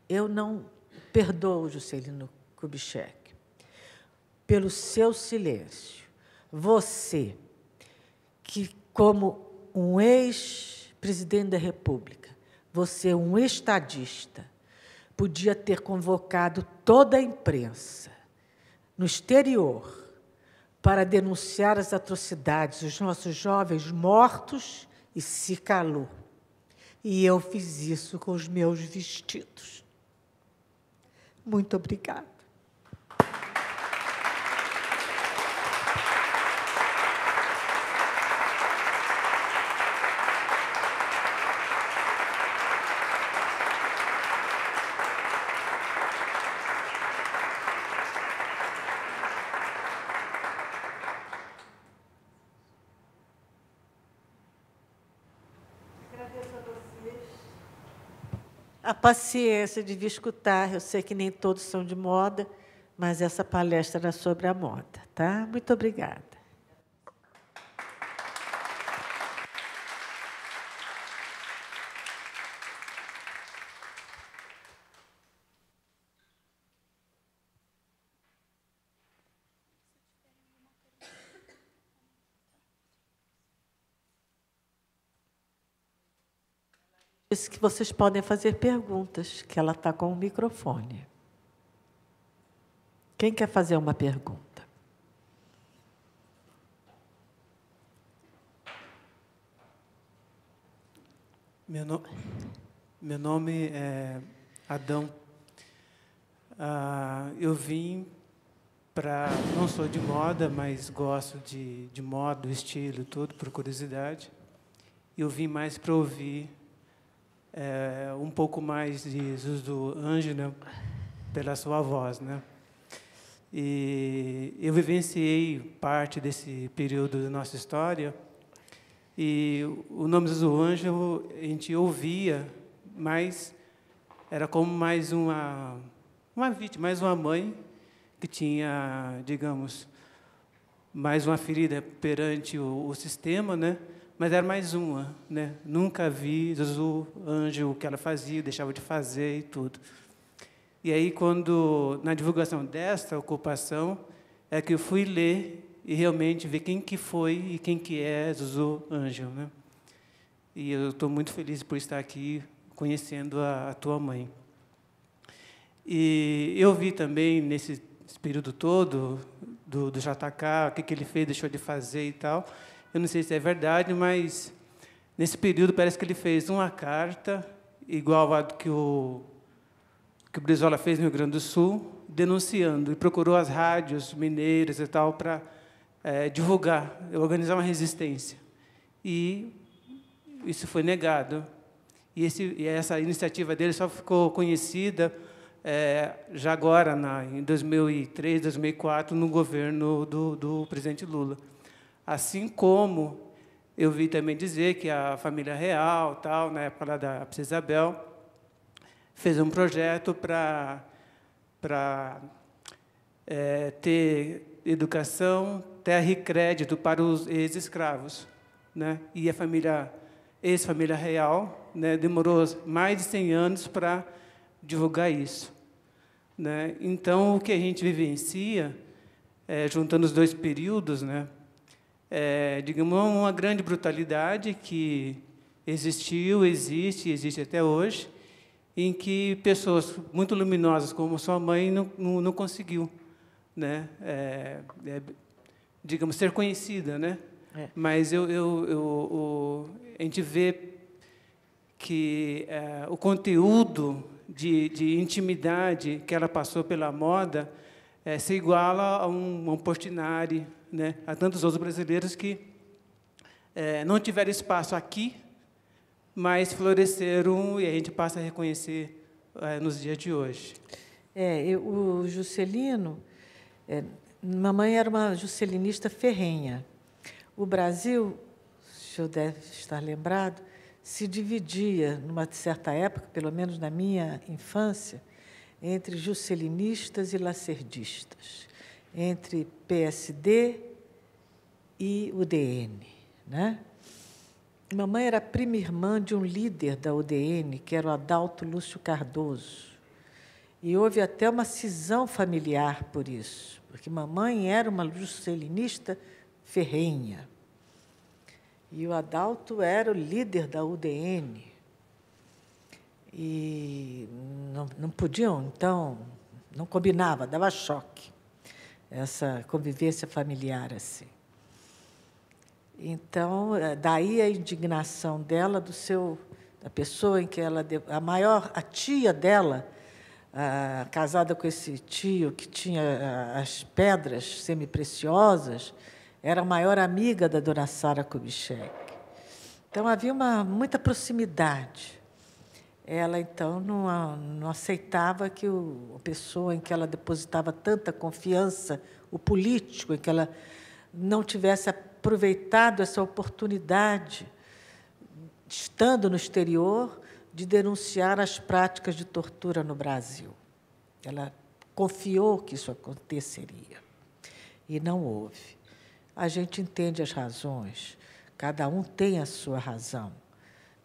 eu não perdoo Juscelino Kubitschek pelo seu silêncio. Você, que, como um ex-presidente da República, você, um estadista, podia ter convocado toda a imprensa no exterior para denunciar as atrocidades dos nossos jovens mortos, e se calou. E eu fiz isso com os meus vestidos. Muito obrigada. A paciência de vir escutar. Eu sei que nem todos são de moda, mas essa palestra era sobre a moda, tá? Muito obrigada. Disse que vocês podem fazer perguntas, que ela está com o microfone. Quem quer fazer uma pergunta? Meu nome é Adão. Eu vim para... Não sou de moda, mas gosto de moda, estilo, tudo, por curiosidade. Eu vim mais para ouvir um pouco mais de Zuzu Ângel, né, pela sua voz, né? E eu vivenciei parte desse período da nossa história, e o nome Zuzu Ângel a gente ouvia, mas era como mais uma vítima, mais uma mãe que tinha, digamos, mais uma ferida perante o sistema, né? Mas era mais uma, né? Nunca vi Zuzu Ângel, o que ela fazia, deixava de fazer e tudo. E aí, quando, na divulgação desta ocupação, é que eu fui ler e realmente ver quem que foi e quem que é Zuzu Ângel, né? E eu estou muito feliz por estar aqui conhecendo a tua mãe. E eu vi também, nesse período todo, do JK, o que ele fez, deixou de fazer e tal. Eu não sei se é verdade, mas nesse período parece que ele fez uma carta igual a que o Brizola fez no Rio Grande do Sul, denunciando, e procurou as rádios mineiras e tal para divulgar, organizar uma resistência. E isso foi negado. E essa iniciativa dele só ficou conhecida já agora, em 2003, 2004, no governo do presidente Lula. Assim como eu vi também dizer que a família real, tal, na época lá da Princesa Isabel, fez um projeto para ter educação, terra e crédito para os ex-escravos, né? E a ex-família real, né, demorou mais de 100 anos para divulgar isso, né? Então, o que a gente vivencia, juntando os dois períodos, né, digamos, uma grande brutalidade que existiu, existe até hoje, em que pessoas muito luminosas como sua mãe não conseguiu, né, digamos, ser conhecida, né? Mas a gente vê que o conteúdo de intimidade que ela passou pela moda se iguala a um Portinari, né? A tantos outros brasileiros que não tiveram espaço aqui, mas floresceram e a gente passa a reconhecer nos dias de hoje. O Juscelino, mamãe era uma juscelinista ferrenha. O Brasil, o senhor deve estar lembrado, se dividia, numa certa época, pelo menos na minha infância, entre jusselinistas e lacerdistas, entre PSD e UDN, né? Mamãe era prima irmã de um líder da UDN, que era o Adalto Lúcio Cardoso. E houve até uma cisão familiar por isso, porque mamãe era uma juscelinista ferrenha. E o Adalto era o líder da UDN. E não podiam, então, não combinava, dava choque, essa convivência familiar assim. Então, daí a indignação dela, da pessoa em que ela... A tia dela, casada com esse tio que tinha as pedras semipreciosas, era a maior amiga da dona Sara Kubitschek. Então, havia muita proximidade. Ela, então, não aceitava que a pessoa em que ela depositava tanta confiança, o político, em que ela não tivesse aproveitado essa oportunidade, estando no exterior, de denunciar as práticas de tortura no Brasil. Ela confiou que isso aconteceria, e não houve. A gente entende as razões, cada um tem a sua razão.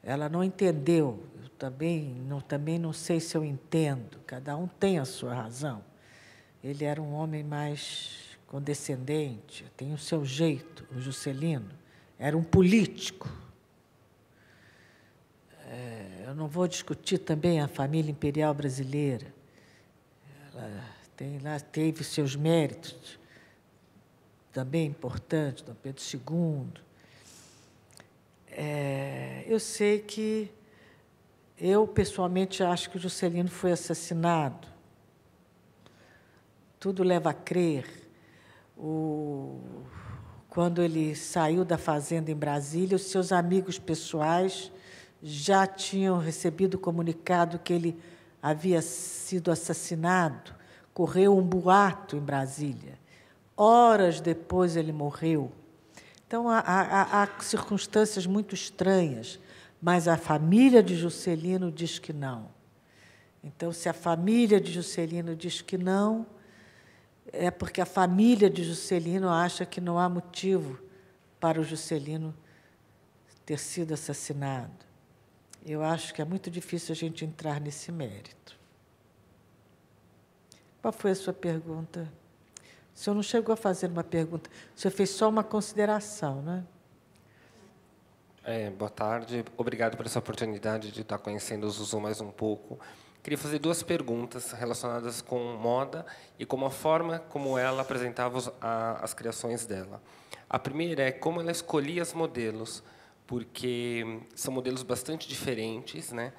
Ela não entendeu, eu também não sei se eu entendo, cada um tem a sua razão. Ele era um homem mais condescendente, tem o seu jeito, o Juscelino, era um político. Eu não vou discutir também a família imperial brasileira. Ela teve os seus méritos, também importantes, Dom Pedro II. Eu sei que eu, pessoalmente, acho que o Juscelino foi assassinado. Tudo leva a crer. Quando ele saiu da fazenda em Brasília, os seus amigos pessoais já tinham recebido o comunicado que ele havia sido assassinado. Correu um boato em Brasília. Horas depois ele morreu. Então, há circunstâncias muito estranhas, mas a família de Juscelino diz que não. Então, se a família de Juscelino diz que não, é porque a família de Juscelino acha que não há motivo para o Juscelino ter sido assassinado. Eu acho que é muito difícil a gente entrar nesse mérito. Qual foi a sua pergunta? O senhor não chegou a fazer uma pergunta, o senhor fez só uma consideração, não é? Boa tarde, obrigado por essa oportunidade de estar conhecendo o Zuzu mais um pouco. Queria fazer duas perguntas relacionadas com moda e com a forma como ela apresentava as criações dela. A primeira é como ela escolhia os modelos, porque são modelos bastante diferentes, né?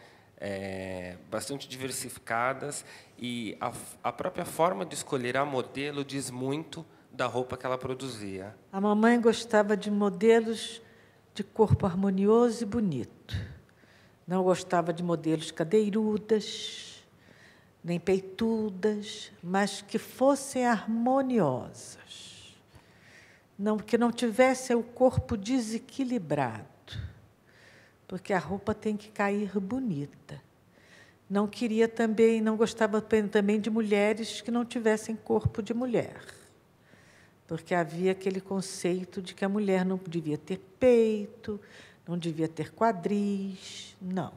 bastante diversificadas, e a própria forma de escolher a modelo diz muito da roupa que ela produzia. A mamãe gostava de modelos de corpo harmonioso e bonito. Não gostava de modelos cadeirudas, nem peitudas, mas que fossem harmoniosas. Não, que não tivessem o corpo desequilibrado, porque a roupa tem que cair bonita. Não gostava também de mulheres que não tivessem corpo de mulher, porque havia aquele conceito de que a mulher não devia ter peito, não devia ter quadris, não.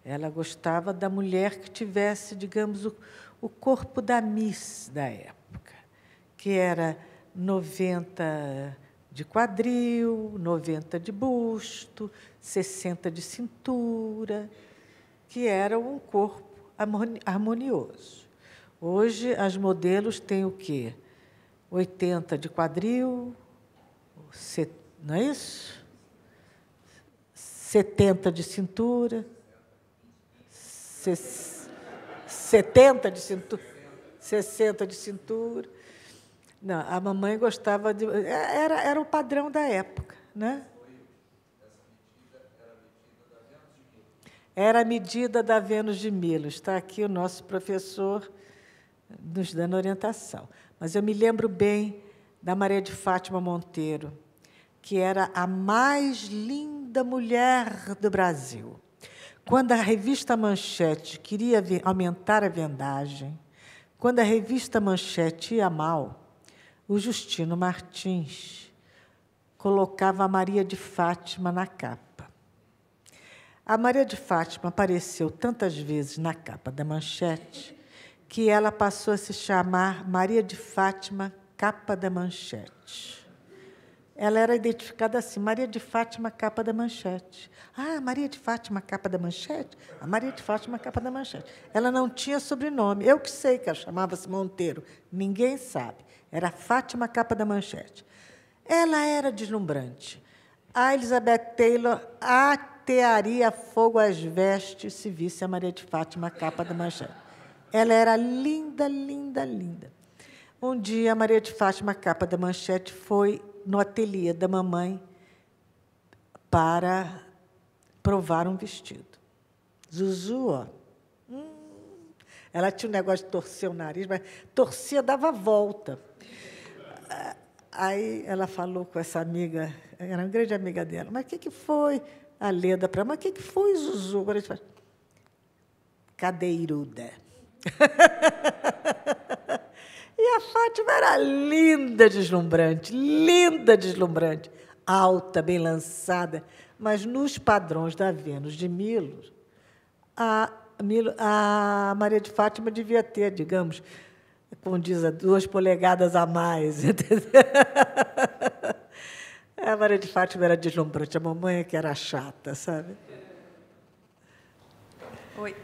Ela gostava da mulher que tivesse, digamos, o corpo da Miss da época, que era 90 de quadril, 90 de busto, 60 de cintura, que era um corpo harmonioso. Hoje, as modelos têm o quê? 80 de quadril, não é isso? 70 de cintura, 70 de cintura, 60 de cintura. Não, a mamãe gostava de... Era o padrão da época, né? Era a medida da Vênus de Milo. Está aqui o nosso professor nos dando orientação. Mas eu me lembro bem da Maria de Fátima Monteiro, que era a mais linda mulher do Brasil. Quando a revista Manchete queria aumentar a vendagem, quando a revista Manchete ia mal, o Justino Martins colocava a Maria de Fátima na capa. A Maria de Fátima apareceu tantas vezes na capa da Manchete que ela passou a se chamar Maria de Fátima, capa da Manchete. Ela era identificada assim, Maria de Fátima, capa da Manchete. Ah, Maria de Fátima, capa da Manchete? A Maria de Fátima, capa da Manchete. Ela não tinha sobrenome. Eu que sei que ela chamava-se Monteiro. Ninguém sabe. Era Fátima, capa da Manchete. Ela era deslumbrante. A Elizabeth Taylor atearia fogo às vestes se visse a Maria de Fátima, capa da Manchete. Ela era linda, linda, linda. Um dia, a Maria de Fátima, capa da Manchete, foi no ateliê da mamãe para provar um vestido. Zuzu, ó. Ela tinha um negócio de torcer o nariz, mas torcia, dava volta. Aí ela falou com essa amiga, era uma grande amiga dela, mas o que foi? A Leda para ela, mas o que foi, Zuzu? Cadeiruda. E a Fátima era linda, deslumbrante, alta, bem lançada, mas nos padrões da Vênus de Milo, a Maria de Fátima devia ter, digamos, como diz, 2 polegadas a mais. Entendeu? A Maria de Fátima era deslumbrante, a mamãe é que era chata, sabe? Oi.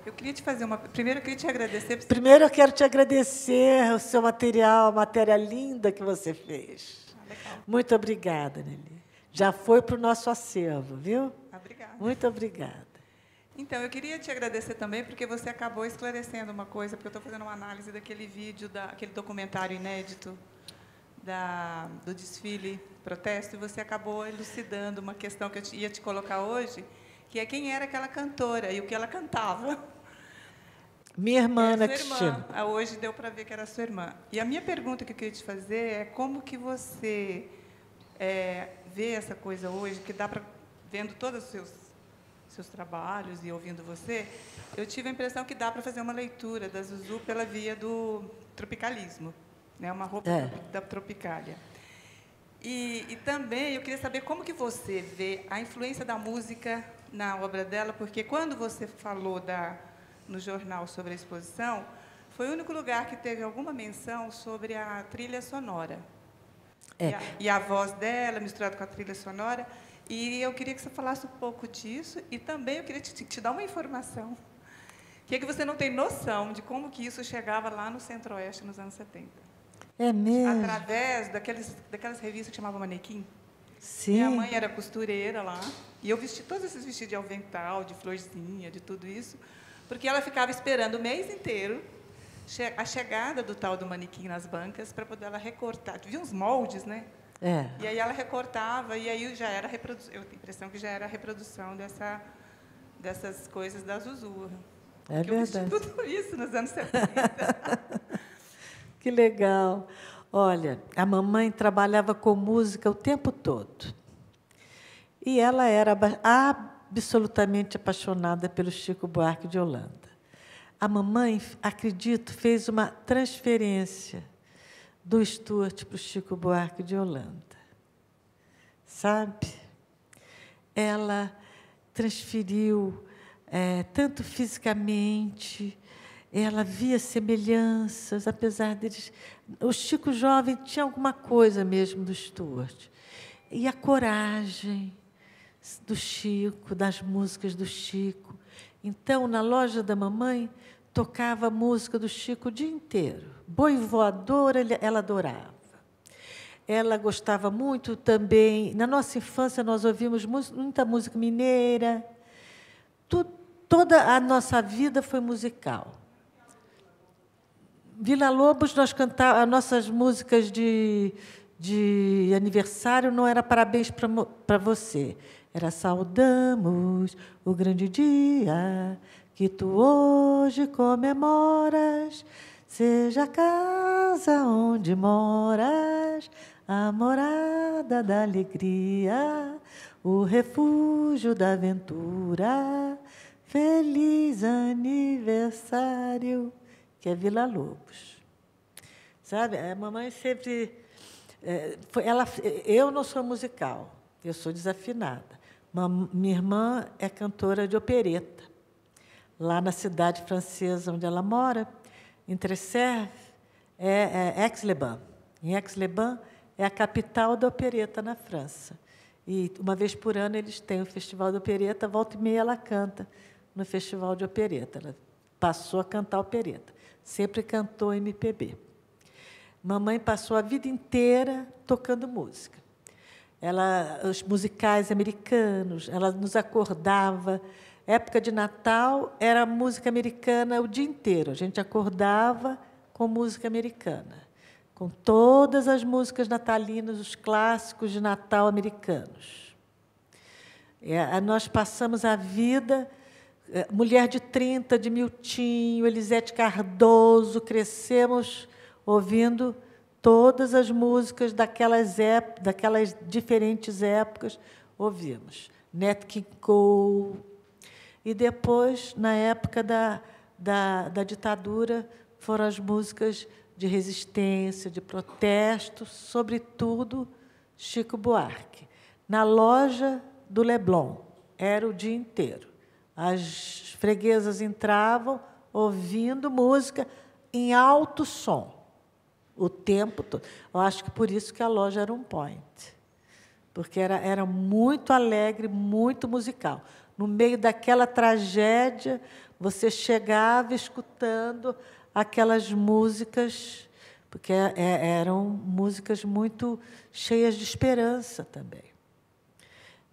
Eu queria te fazer uma... Primeiro, eu queria te agradecer... Primeiro, eu quero te agradecer o seu material, a matéria linda que você fez. Legal. Muito obrigada, Nelly. Já foi para o nosso acervo, viu? Obrigada. Muito obrigada. Então, eu queria te agradecer também, porque você acabou esclarecendo uma coisa, porque eu estou fazendo uma análise daquele vídeo, aquele documentário inédito do desfile protesto, e você acabou elucidando uma questão que eu ia te colocar hoje, que é quem era aquela cantora e o que ela cantava. Minha irmã, Ana Cristina. Hoje deu para ver que era sua irmã. E a minha pergunta que eu queria te fazer é como que você vê essa coisa hoje, que dá para, vendo todos os seus trabalhos e ouvindo você, eu tive a impressão que dá para fazer uma leitura da Zuzu pela via do tropicalismo, né? Uma roupa da Tropicália. E também eu queria saber como que você vê a influência da música na obra dela, porque quando você falou no jornal sobre a exposição, foi o único lugar que teve alguma menção sobre a trilha sonora. E a voz dela misturada com a trilha sonora. E eu queria que você falasse um pouco disso, e também eu queria te dar uma informação, que é que você não tem noção de como que isso chegava lá no Centro-Oeste nos anos 70. É mesmo? Através daquelas revistas que chamavam Manequim. Sim. Minha mãe era costureira lá, e eu vesti todos esses vestidos de avental, de florzinha, de tudo isso, porque ela ficava esperando o mês inteiro a chegada do tal do manequim nas bancas para poder ela recortar. Tu viu uns moldes, né? É. E aí ela recortava, e aí já era reprodução. Eu tenho a impressão que já era a reprodução dessas coisas da Zuzu. É Porque eu vesti verdade. tudo isso nos anos 70. Que legal. Olha, a mamãe trabalhava com música o tempo todo. E ela era absolutamente apaixonada pelo Chico Buarque de Holanda. A mamãe, acredito, fez uma transferência do Stuart para o Chico Buarque de Holanda. Sabe? Ela transferiu, tanto fisicamente, ela via semelhanças, apesar deles... O Chico jovem tinha alguma coisa mesmo do Stuart. E a coragem do Chico, das músicas do Chico. Então, na loja da mamãe, tocava a música do Chico o dia inteiro. Boi Voador, ela adorava. Ela gostava muito também... Na nossa infância, nós ouvimos muita música mineira. Toda a nossa vida foi musical. Vila Lobos, nós cantávamos... As nossas músicas de aniversário não era parabéns para você. Era saudamos o grande dia que tu hoje comemoras, seja a casa onde moras, a morada da alegria, o refúgio da aventura, feliz aniversário, que é Vila Lobos. Sabe, a mamãe sempre... eu não sou musical, eu sou desafinada. Minha irmã é cantora de opereta. Lá na cidade francesa onde ela mora, em Tresserre, é Aix-les-Bains. Em Aix-les-Bains é a capital da opereta na França. E, uma vez por ano, eles têm o Festival de Opereta, volta e meia ela canta no Festival de Opereta. Ela passou a cantar opereta. Sempre cantou MPB. Mamãe passou a vida inteira tocando música. Os musicais americanos, ela nos acordava. Época de Natal era música americana o dia inteiro. A gente acordava com música americana, com todas as músicas natalinas, os clássicos de Natal americanos. Nós passamos a vida... Mulher de 30, de Miltinho, Elisete Cardoso, crescemos ouvindo todas as músicas daquelas diferentes épocas, ouvimos. Nat King Cole. E depois, na época da ditadura, foram as músicas de resistência, de protesto, sobretudo Chico Buarque. Na loja do Leblon, era o dia inteiro. As freguesas entravam ouvindo música em alto som, o tempo todo. Eu acho que por isso que a loja era um point, porque era muito alegre, muito musical. No meio daquela tragédia, você chegava escutando aquelas músicas, porque eram músicas muito cheias de esperança também.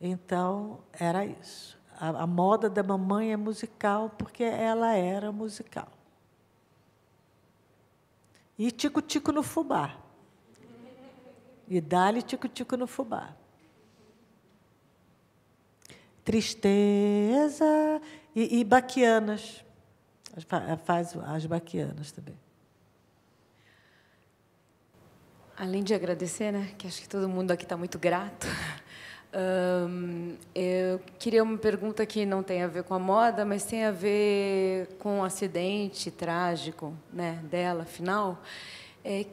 Então, era isso. A moda da mamãe é musical porque ela era musical. E tico-tico no fubá. E dá-lhe tico-tico no fubá. Tristeza e baquianas. Faz as baquianas também. Além de agradecer, né, que acho que todo mundo aqui está muito grato, eu queria uma pergunta que não tem a ver com a moda, mas tem a ver com o acidente trágico, né, dela, final,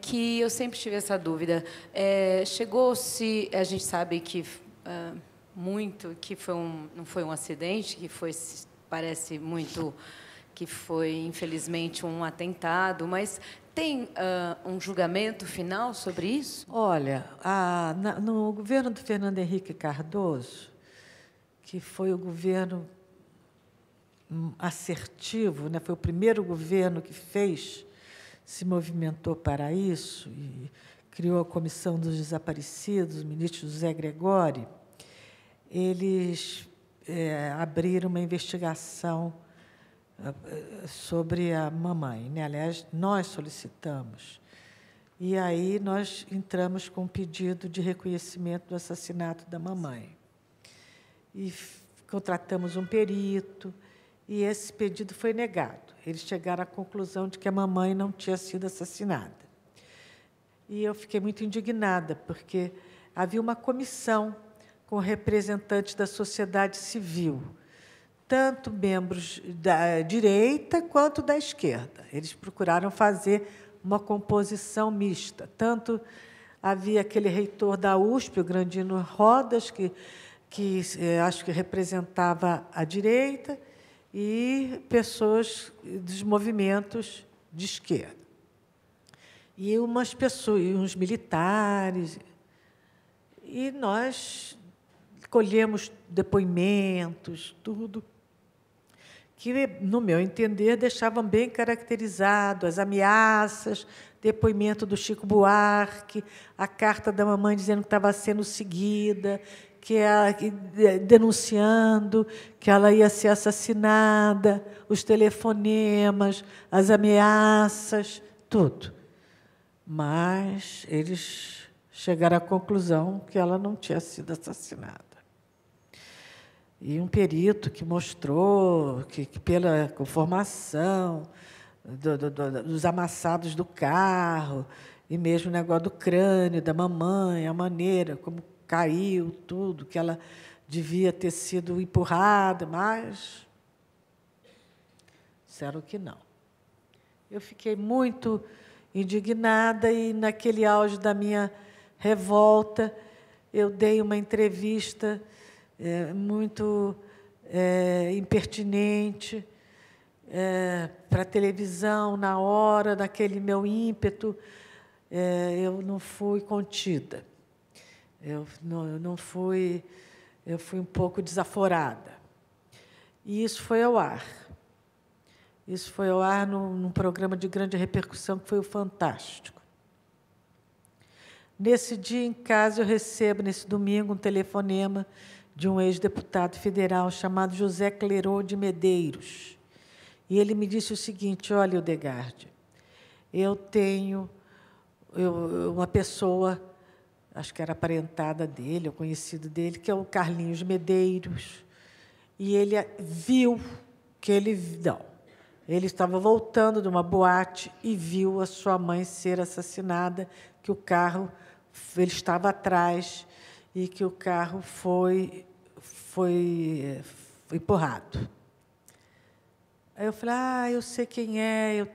que eu sempre tive essa dúvida. Chegou-se, a gente sabe que não foi um acidente, que parece muito que foi, infelizmente, um atentado, mas tem um julgamento final sobre isso? Olha, no governo do Fernando Henrique Cardoso, que foi o governo assertivo, né, foi o primeiro governo que se movimentou para isso, e criou a Comissão dos Desaparecidos, o ministro José Gregori, eles abriram uma investigação sobre a mamãe, né? Aliás, nós solicitamos. E aí nós entramos com um pedido de reconhecimento do assassinato da mamãe. E contratamos um perito, e esse pedido foi negado. Eles chegaram à conclusão de que a mamãe não tinha sido assassinada. E eu fiquei muito indignada, porque havia uma comissão com representantes da sociedade civil, tanto membros da direita quanto da esquerda. Eles procuraram fazer uma composição mista. Tanto havia aquele reitor da USP, o Grandino Rodas, que acho que representava a direita, e pessoas dos movimentos de esquerda. E umas pessoas, e uns militares. E nós colhemos depoimentos, tudo, que, no meu entender, deixavam bem caracterizado as ameaças, depoimento do Chico Buarque, a carta da mamãe dizendo que estava sendo seguida, denunciando que ela ia ser assassinada, os telefonemas, as ameaças, tudo. Mas eles chegaram à conclusão que ela não tinha sido assassinada. E um perito que mostrou que pela conformação dos amassados do carro, e mesmo o negócio do crânio da mamãe, a maneira como caiu, tudo, que ela devia ter sido empurrada, mas disseram que não. Eu fiquei muito indignada e, naquele auge da minha revolta, eu dei uma entrevista muito impertinente para a televisão, na hora, daquele meu ímpeto, eu não fui contida. Eu fui um pouco desaforada. E isso foi ao ar. Isso foi ao ar num programa de grande repercussão, que foi o Fantástico. Nesse dia, em casa, eu recebo, nesse domingo, um telefonema de um ex-deputado federal chamado José Clerô de Medeiros. E ele me disse o seguinte: olha, Eudegard, eu tenho uma pessoa, acho que era aparentada dele, ou conhecido dele, que é o Carlinhos Medeiros, e ele viu que ele estava voltando de uma boate e viu a sua mãe ser assassinada, que o carro, ele estava atrás, e que o carro foi empurrado. Aí eu falei, eu sei quem é,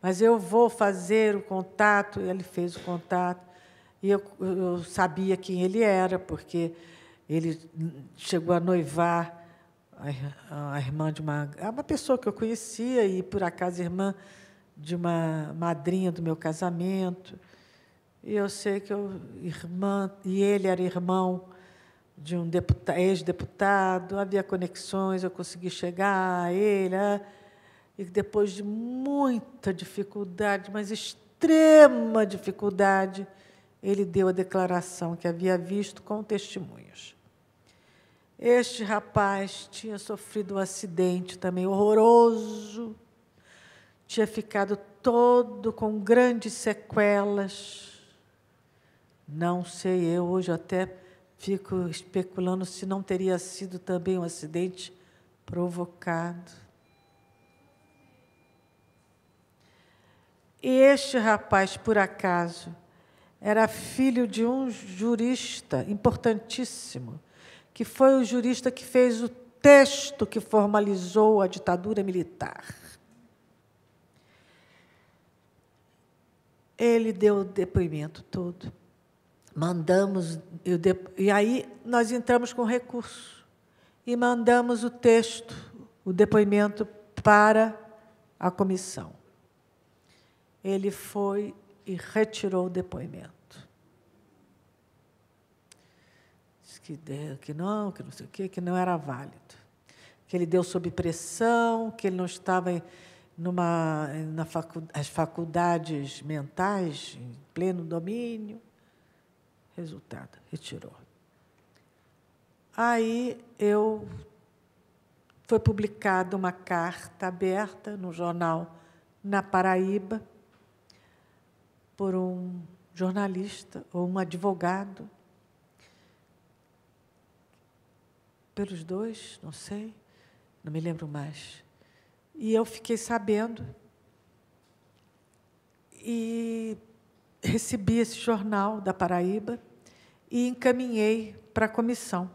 mas eu vou fazer o contato. E ele fez o contato, e eu sabia quem ele era, porque ele chegou a noivar a irmã de uma pessoa que eu conhecia, e, por acaso, irmã de uma madrinha do meu casamento. E eu sei que e ele era irmão de um ex-deputado, havia conexões, eu consegui chegar a ele, e depois de muita dificuldade, mas extrema dificuldade, ele deu a declaração que havia visto com testemunhas. Este rapaz tinha sofrido um acidente também horroroso, tinha ficado todo com grandes sequelas. Não sei, eu hoje até fico especulando se não teria sido também um acidente provocado. E este rapaz, por acaso, era filho de um jurista importantíssimo, que foi o jurista que fez o texto que formalizou a ditadura militar. Ele deu o depoimento todo. E aí nós entramos com recurso e mandamos o texto, o depoimento, para a comissão. Ele foi e retirou o depoimento. Disse que não sei o quê, que não era válido. Que ele deu sob pressão, que ele não estava nas faculdades mentais, em pleno domínio. resultado, retirou. Aí foi publicada uma carta aberta no jornal Na Paraíba por um jornalista ou um advogado, pelos dois, não sei, não me lembro mais. E eu fiquei sabendo e recebi esse jornal da Paraíba e encaminhei para a comissão.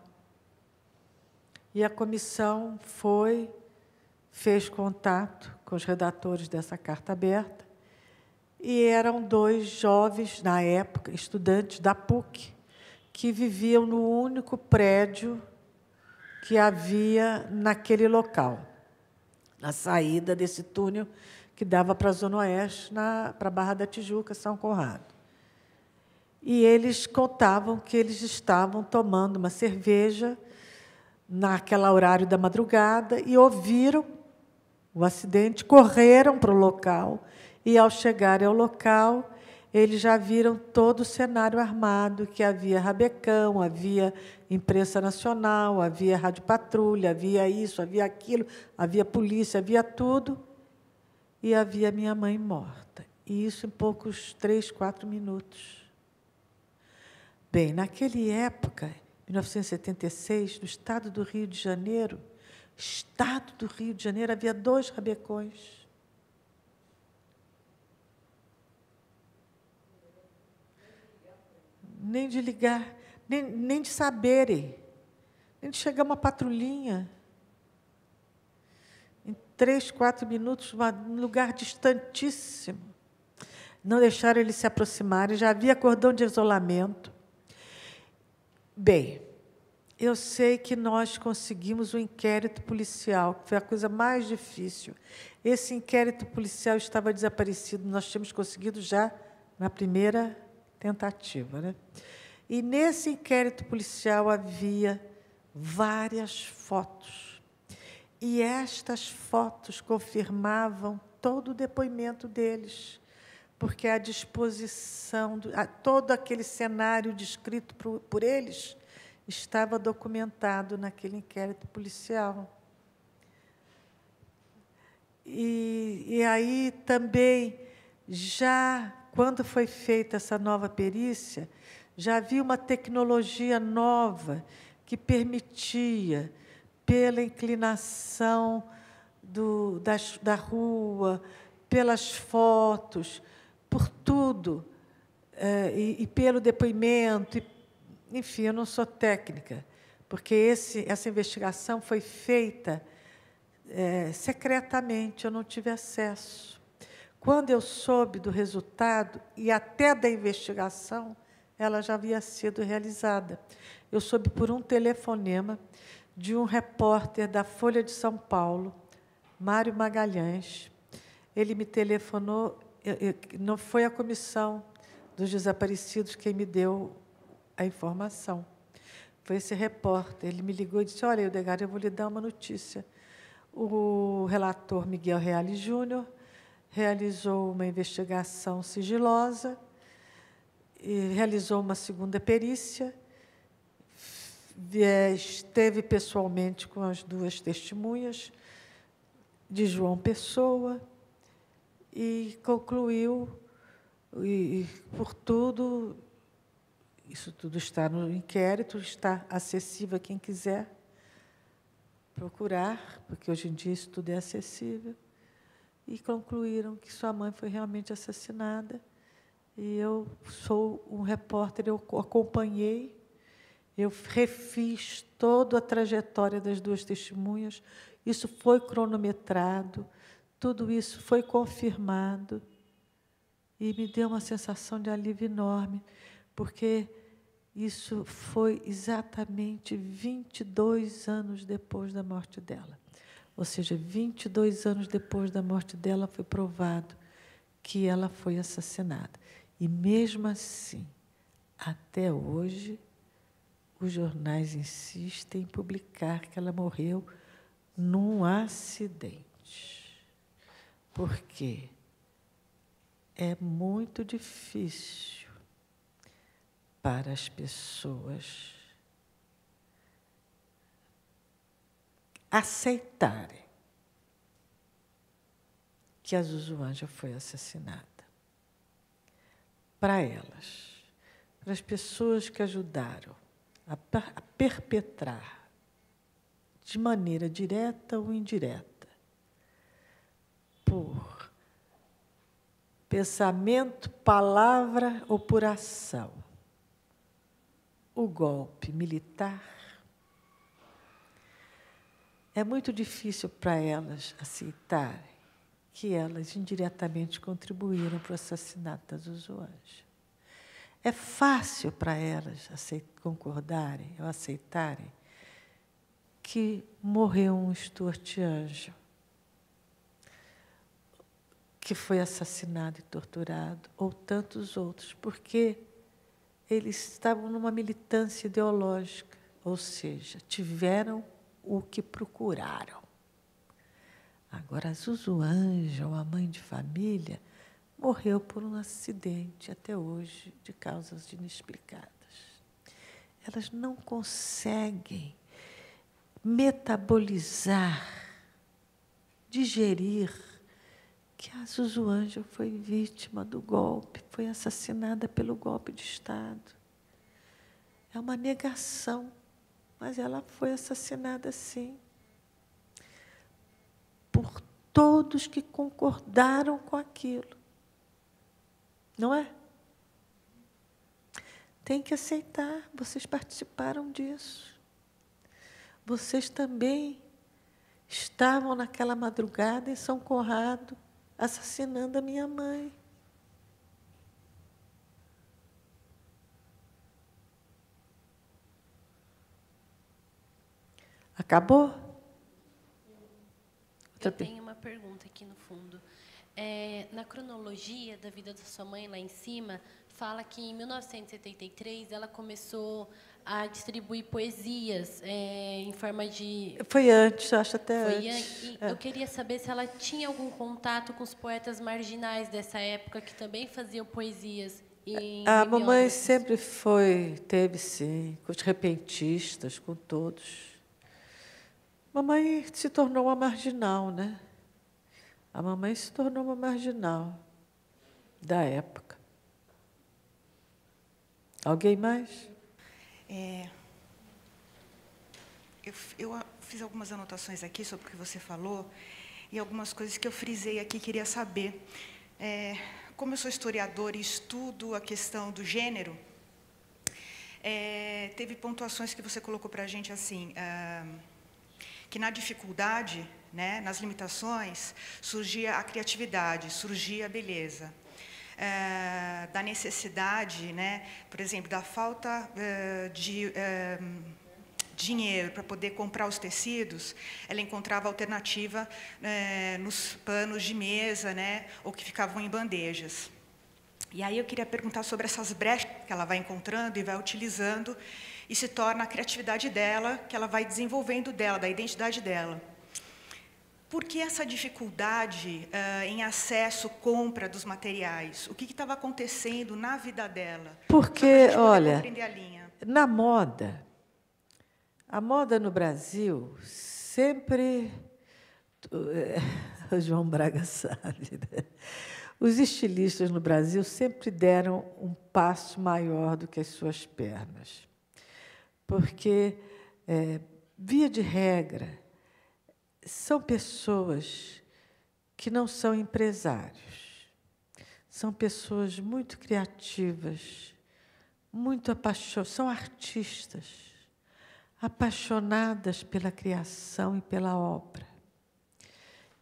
E a comissão fez contato com os redatores dessa carta aberta, e eram 2 jovens, na época, estudantes da PUC, que viviam no único prédio que havia naquele local, na saída desse túnel que dava para a Zona Oeste, para a Barra da Tijuca, São Conrado. E eles contavam que eles estavam tomando uma cerveja naquele horário da madrugada e ouviram o acidente, correram para o local e, ao chegarem ao local, eles já viram todo o cenário armado, que havia rabecão, havia imprensa nacional, havia rádio patrulha, havia isso, havia aquilo, havia polícia, havia tudo, e havia minha mãe morta. E isso em poucos 3, 4 minutos. Bem, naquela época, 1976, no estado do Rio de Janeiro, havia 2 rabecões. Nem de ligar, nem de saberem, nem de chegar uma patrulhinha. Em 3, 4 minutos, num lugar distantíssimo. Não deixaram eles se aproximarem, já havia cordão de isolamento. Bem, eu sei que nós conseguimos o inquérito policial, que foi a coisa mais difícil. Esse inquérito policial estava desaparecido, nós tínhamos conseguido já na primeira tentativa, né? E nesse inquérito policial havia várias fotos. E estas fotos confirmavam todo o depoimento deles, porque a disposição, todo aquele cenário descrito por eles estava documentado naquele inquérito policial. E aí também, já quando foi feita essa nova perícia, já havia uma tecnologia nova que permitia, pela inclinação da rua, pelas fotos, por tudo, e pelo depoimento, enfim, eu não sou técnica, porque essa investigação foi feita secretamente, eu não tive acesso. Quando eu soube do resultado, e até da investigação, ela já havia sido realizada. Eu soube por um telefonema de um repórter da Folha de São Paulo, Mário Magalhães. Ele me telefonou, não foi a comissão dos desaparecidos quem me deu a informação. Foi esse repórter. Ele me ligou e disse: olha, Eudegard, eu vou lhe dar uma notícia. O relator Miguel Reale Júnior realizou uma investigação sigilosa, e realizou uma segunda perícia, esteve pessoalmente com as 2 testemunhas de João Pessoa e concluiu, e por tudo, isso tudo está no inquérito, está acessível a quem quiser procurar, porque hoje em dia isso tudo é acessível, e concluíram que sua mãe foi realmente assassinada. E eu sou um repórter, eu acompanhei, eu refiz toda a trajetória das 2 testemunhas, isso foi cronometrado, tudo isso foi confirmado, e me deu uma sensação de alívio enorme, porque isso foi exatamente 22 anos depois da morte dela. Ou seja, 22 anos depois da morte dela foi provado que ela foi assassinada. E, mesmo assim, até hoje, os jornais insistem em publicar que ela morreu num acidente. Por quê? É muito difícil para as pessoas aceitarem que a Zuzuanja foi assassinada. Para elas, para as pessoas que ajudaram a perpetrar, de maneira direta ou indireta, por pensamento, palavra ou por ação, o golpe militar, é muito difícil para elas aceitarem que elas indiretamente contribuíram para o assassinato da Zuzuanja. É fácil para elas concordarem ou aceitarem que morreu um Stuart Angel, que foi assassinado e torturado, ou tantos outros, porque eles estavam numa militância ideológica, ou seja, tiveram o que procuraram. Agora, a Zuzuanja, a mãe de família, morreu por um acidente, até hoje, de causas inexplicadas. Elas não conseguem metabolizar, digerir que a Zuzuanja foi vítima do golpe, foi assassinada pelo golpe de Estado. É uma negação, mas ela foi assassinada sim, por todos que concordaram com aquilo. Não é? Tem que aceitar, vocês participaram disso. Vocês também estavam naquela madrugada em São Conrado, assassinando a minha mãe. Acabou? Eu tenho uma pergunta aqui no fundo. Na cronologia da vida da sua mãe, lá em cima, fala que em 1973 ela começou a distribuir poesias em forma de... Foi antes, acho até Foi antes. E eu queria saber se ela tinha algum contato com os poetas marginais dessa época que também faziam poesias. A mamãe sempre teve sim, com os repentistas, com todos. Mamãe se tornou uma marginal, né? A mamãe se tornou uma marginal da época. Alguém mais? Eu fiz algumas anotações aqui sobre o que você falou e algumas coisas que eu frisei aqui, queria saber. Como eu sou historiadora e estudo a questão do gênero, teve pontuações que você colocou para a gente assim, que na dificuldade, né, nas limitações, surgia a criatividade, surgia a beleza. Da necessidade, né, por exemplo, da falta de dinheiro para poder comprar os tecidos, ela encontrava alternativa nos panos de mesa, né, ou que ficavam em bandejas. E aí eu queria perguntar sobre essas brechas que ela vai encontrando e vai utilizando, e se torna a criatividade dela, que ela vai desenvolvendo dela, da identidade dela. Por que essa dificuldade em acesso, compra dos materiais? O que estava acontecendo na vida dela? Porque, olha, na moda, a moda no Brasil sempre... O João Braga sabe, né? Os estilistas no Brasil sempre deram um passo maior do que as suas pernas. Porque, via de regra, são pessoas que não são empresários. São pessoas muito criativas, muito apaixonadas, são artistas, apaixonadas pela criação e pela obra,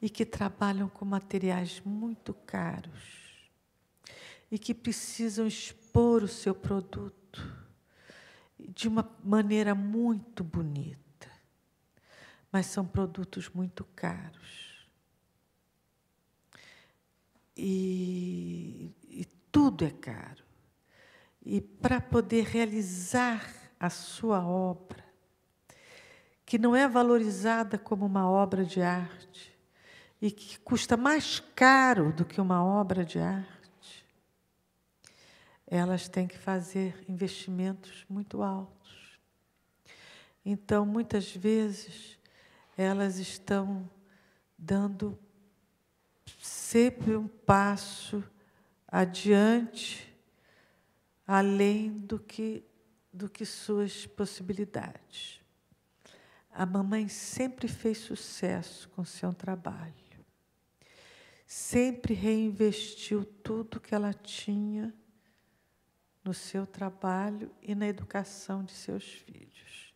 e que trabalham com materiais muito caros, e que precisam expor o seu produto de uma maneira muito bonita. Mas são produtos muito caros. E tudo é caro. E para poder realizar a sua obra, que não é valorizada como uma obra de arte, e que custa mais caro do que uma obra de arte, elas têm que fazer investimentos muito altos. Então, muitas vezes, elas estão dando sempre um passo adiante, além do que suas possibilidades. A mamãe sempre fez sucesso com seu trabalho. Sempre reinvestiu tudo que ela tinha no seu trabalho e na educação de seus filhos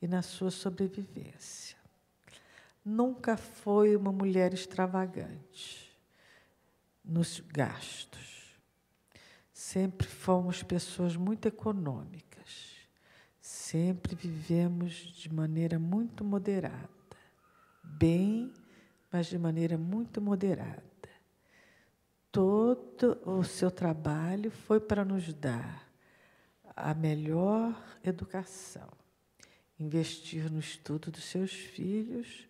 e na sua sobrevivência. Nunca foi uma mulher extravagante nos gastos. Sempre fomos pessoas muito econômicas. Sempre vivemos de maneira muito moderada. Bem, mas de maneira muito moderada. Todo o seu trabalho foi para nos dar a melhor educação, investir no estudo dos seus filhos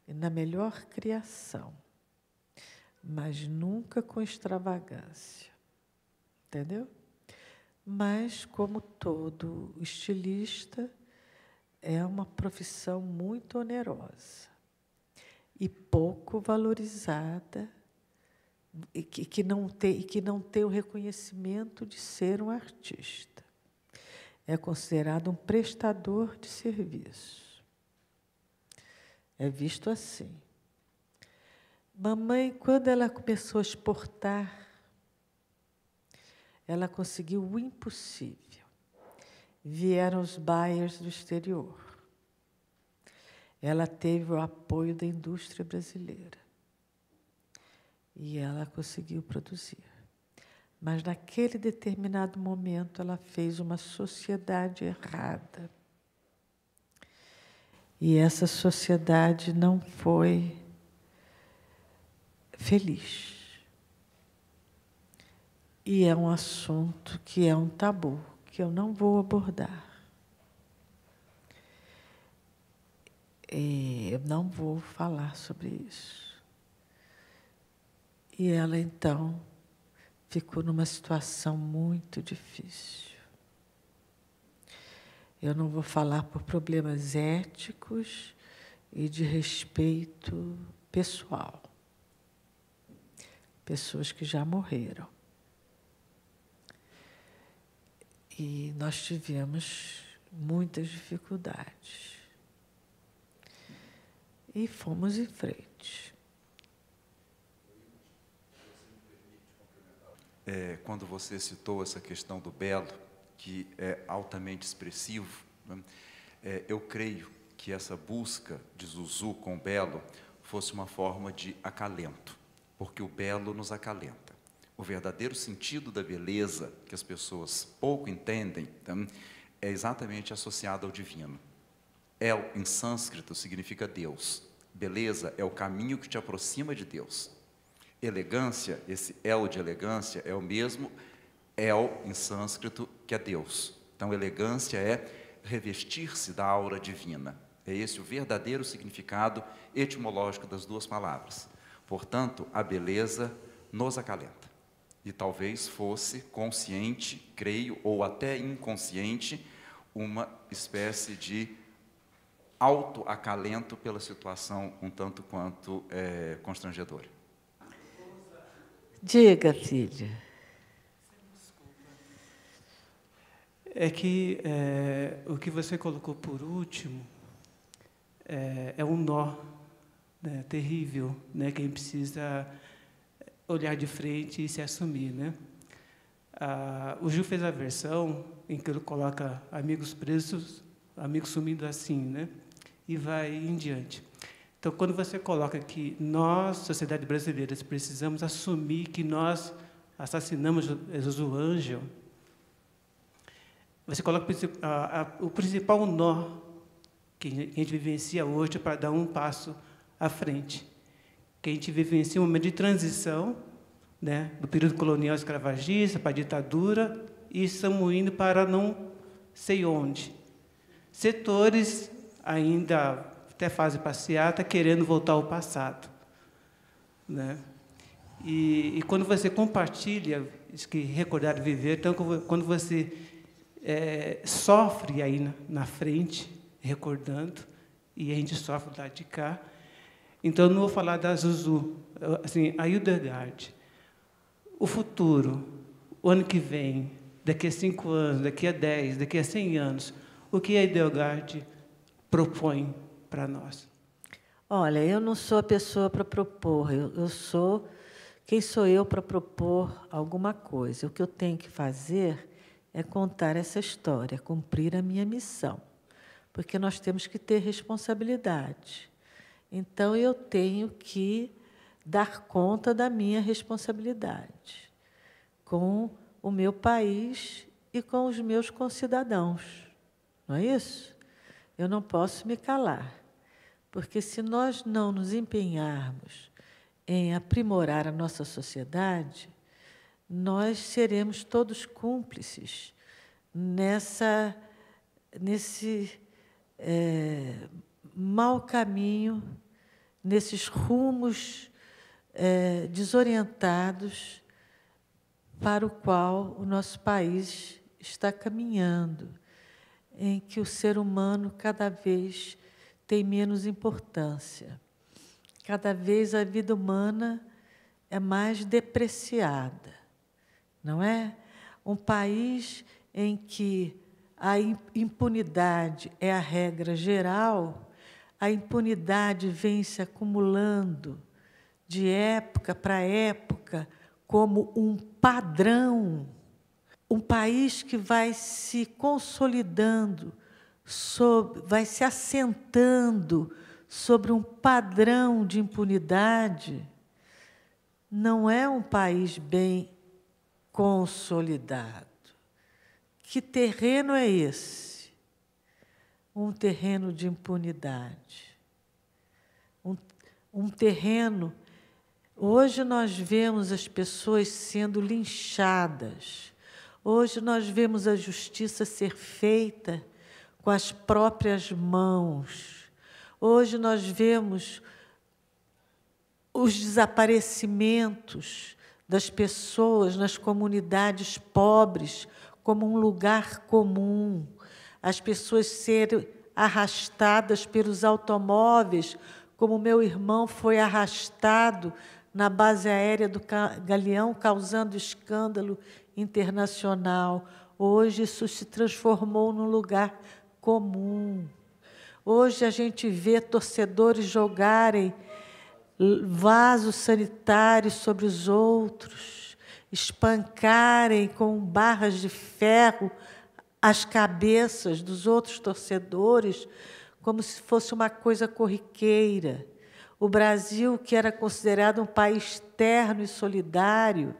e na melhor criação, mas nunca com extravagância, entendeu? Mas, como todo estilista, é uma profissão muito onerosa e pouco valorizada, e que não tem o reconhecimento de ser um artista. É considerado um prestador de serviço. É visto assim. Mamãe, quando ela começou a exportar, ela conseguiu o impossível. Vieram os buyers do exterior. Ela teve o apoio da indústria brasileira. E ela conseguiu produzir. Mas, naquele determinado momento, ela fez uma sociedade errada. E essa sociedade não foi feliz. E é um assunto que é um tabu, que eu não vou abordar. Eu não vou falar sobre isso. E ela, então, ficou numa situação muito difícil. Eu não vou falar por problemas éticos e de respeito pessoal. Pessoas que já morreram. E nós tivemos muitas dificuldades. E fomos em frente. Quando você citou essa questão do belo, que é altamente expressivo, né? Eu creio que essa busca de Zuzu com o belo fosse uma forma de acalento, porque o belo nos acalenta. O verdadeiro sentido da beleza, que as pessoas pouco entendem, né, é exatamente associado ao divino. El, em sânscrito, significa Deus. Beleza é o caminho que te aproxima de Deus. Elegância, esse El de elegância, é o mesmo El, em sânscrito, que é Deus. Então, elegância é revestir-se da aura divina. É esse o verdadeiro significado etimológico das duas palavras. Portanto, a beleza nos acalenta. E talvez fosse consciente, creio, ou até inconsciente, uma espécie de autoacalento pela situação um tanto quanto constrangedora. Diga, filha. É que o que você colocou por último é um nó, né, terrível, né, que a gente precisa olhar de frente e se assumir, né? O Gil fez a versão em que ele coloca amigos presos, amigos sumindo assim, né? E vai em diante. Então, quando você coloca que nós, sociedade brasileira, precisamos assumir que nós assassinamos Zuzu Angel, você coloca o principal nó que a gente vivencia hoje para dar um passo à frente. Que a gente vivencia um momento de transição, né, do período colonial escravagista para a ditadura, e estamos indo para não sei onde. Setores ainda até fase passeata, querendo voltar ao passado, né? E quando você compartilha Diz que recordar e viver. Então, quando você sofre aí na frente, recordando, e a gente sofre do lado de cá. Então, não vou falar da Zuzu, assim, a Hildegard. O futuro, o ano que vem, daqui a 5 anos, daqui a 10, daqui a 100 anos, o que a Hildegard propõe para nós? Olha, eu não sou a pessoa para propor, eu sou... Quem sou eu para propor alguma coisa? O que eu tenho que fazer é contar essa história, cumprir a minha missão, porque nós temos que ter responsabilidade. Então, eu tenho que dar conta da minha responsabilidade com o meu país e com os meus concidadãos. Não é isso? Eu não posso me calar, porque se nós não nos empenharmos em aprimorar a nossa sociedade, nós seremos todos cúmplices nesse mau caminho, nesses rumos desorientados para o qual o nosso país está caminhando, em que o ser humano cada vez tem menos importância. Cada vez a vida humana é mais depreciada, não é? Um país em que a impunidade é a regra geral, a impunidade vem se acumulando de época para época como um padrão, um país que vai se consolidando, vai se assentando sobre um padrão de impunidade, não é um país bem consolidado. Que terreno é esse? Um terreno de impunidade. Um terreno... Hoje nós vemos as pessoas sendo linchadas. Hoje nós vemos a justiça ser feita com as próprias mãos. Hoje nós vemos os desaparecimentos das pessoas nas comunidades pobres como um lugar comum. As pessoas serem arrastadas pelos automóveis, como meu irmão foi arrastado na base aérea do Galeão, causando escândalo internacional. Hoje isso se transformou num lugar comum. Hoje a gente vê torcedores jogarem vasos sanitários sobre os outros, espancarem com barras de ferro as cabeças dos outros torcedores, como se fosse uma coisa corriqueira. O Brasil, que era considerado um país terno e solidário,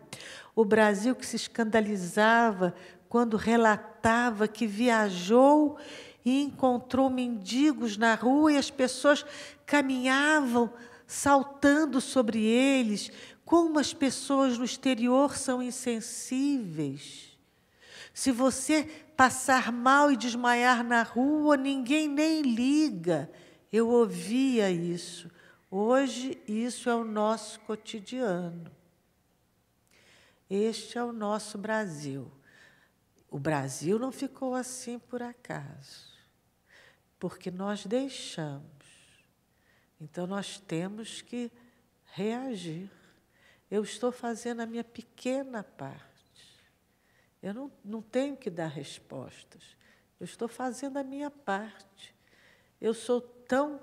o Brasil que se escandalizava quando relatava que viajou e encontrou mendigos na rua e as pessoas caminhavam saltando sobre eles. Como as pessoas no exterior são insensíveis. Se você passar mal e desmaiar na rua, ninguém nem liga. Eu ouvia isso. Hoje, isso é o nosso cotidiano. Este é o nosso Brasil. O Brasil não ficou assim por acaso, porque nós deixamos. Então, nós temos que reagir. Eu estou fazendo a minha pequena parte. Eu não tenho que dar respostas. Eu estou fazendo a minha parte. Eu sou tão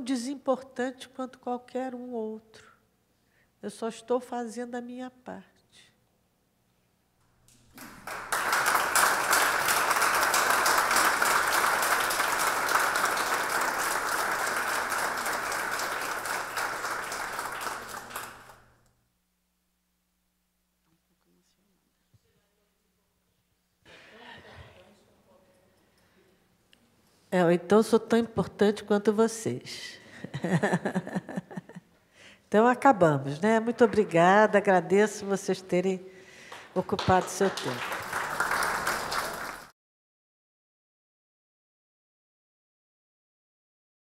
desimportante quanto qualquer um outro. Eu só estou fazendo a minha parte. Então, eu sou tão importante quanto vocês. Então, acabamos, né? Muito obrigada, agradeço vocês terem ocupado seu tempo.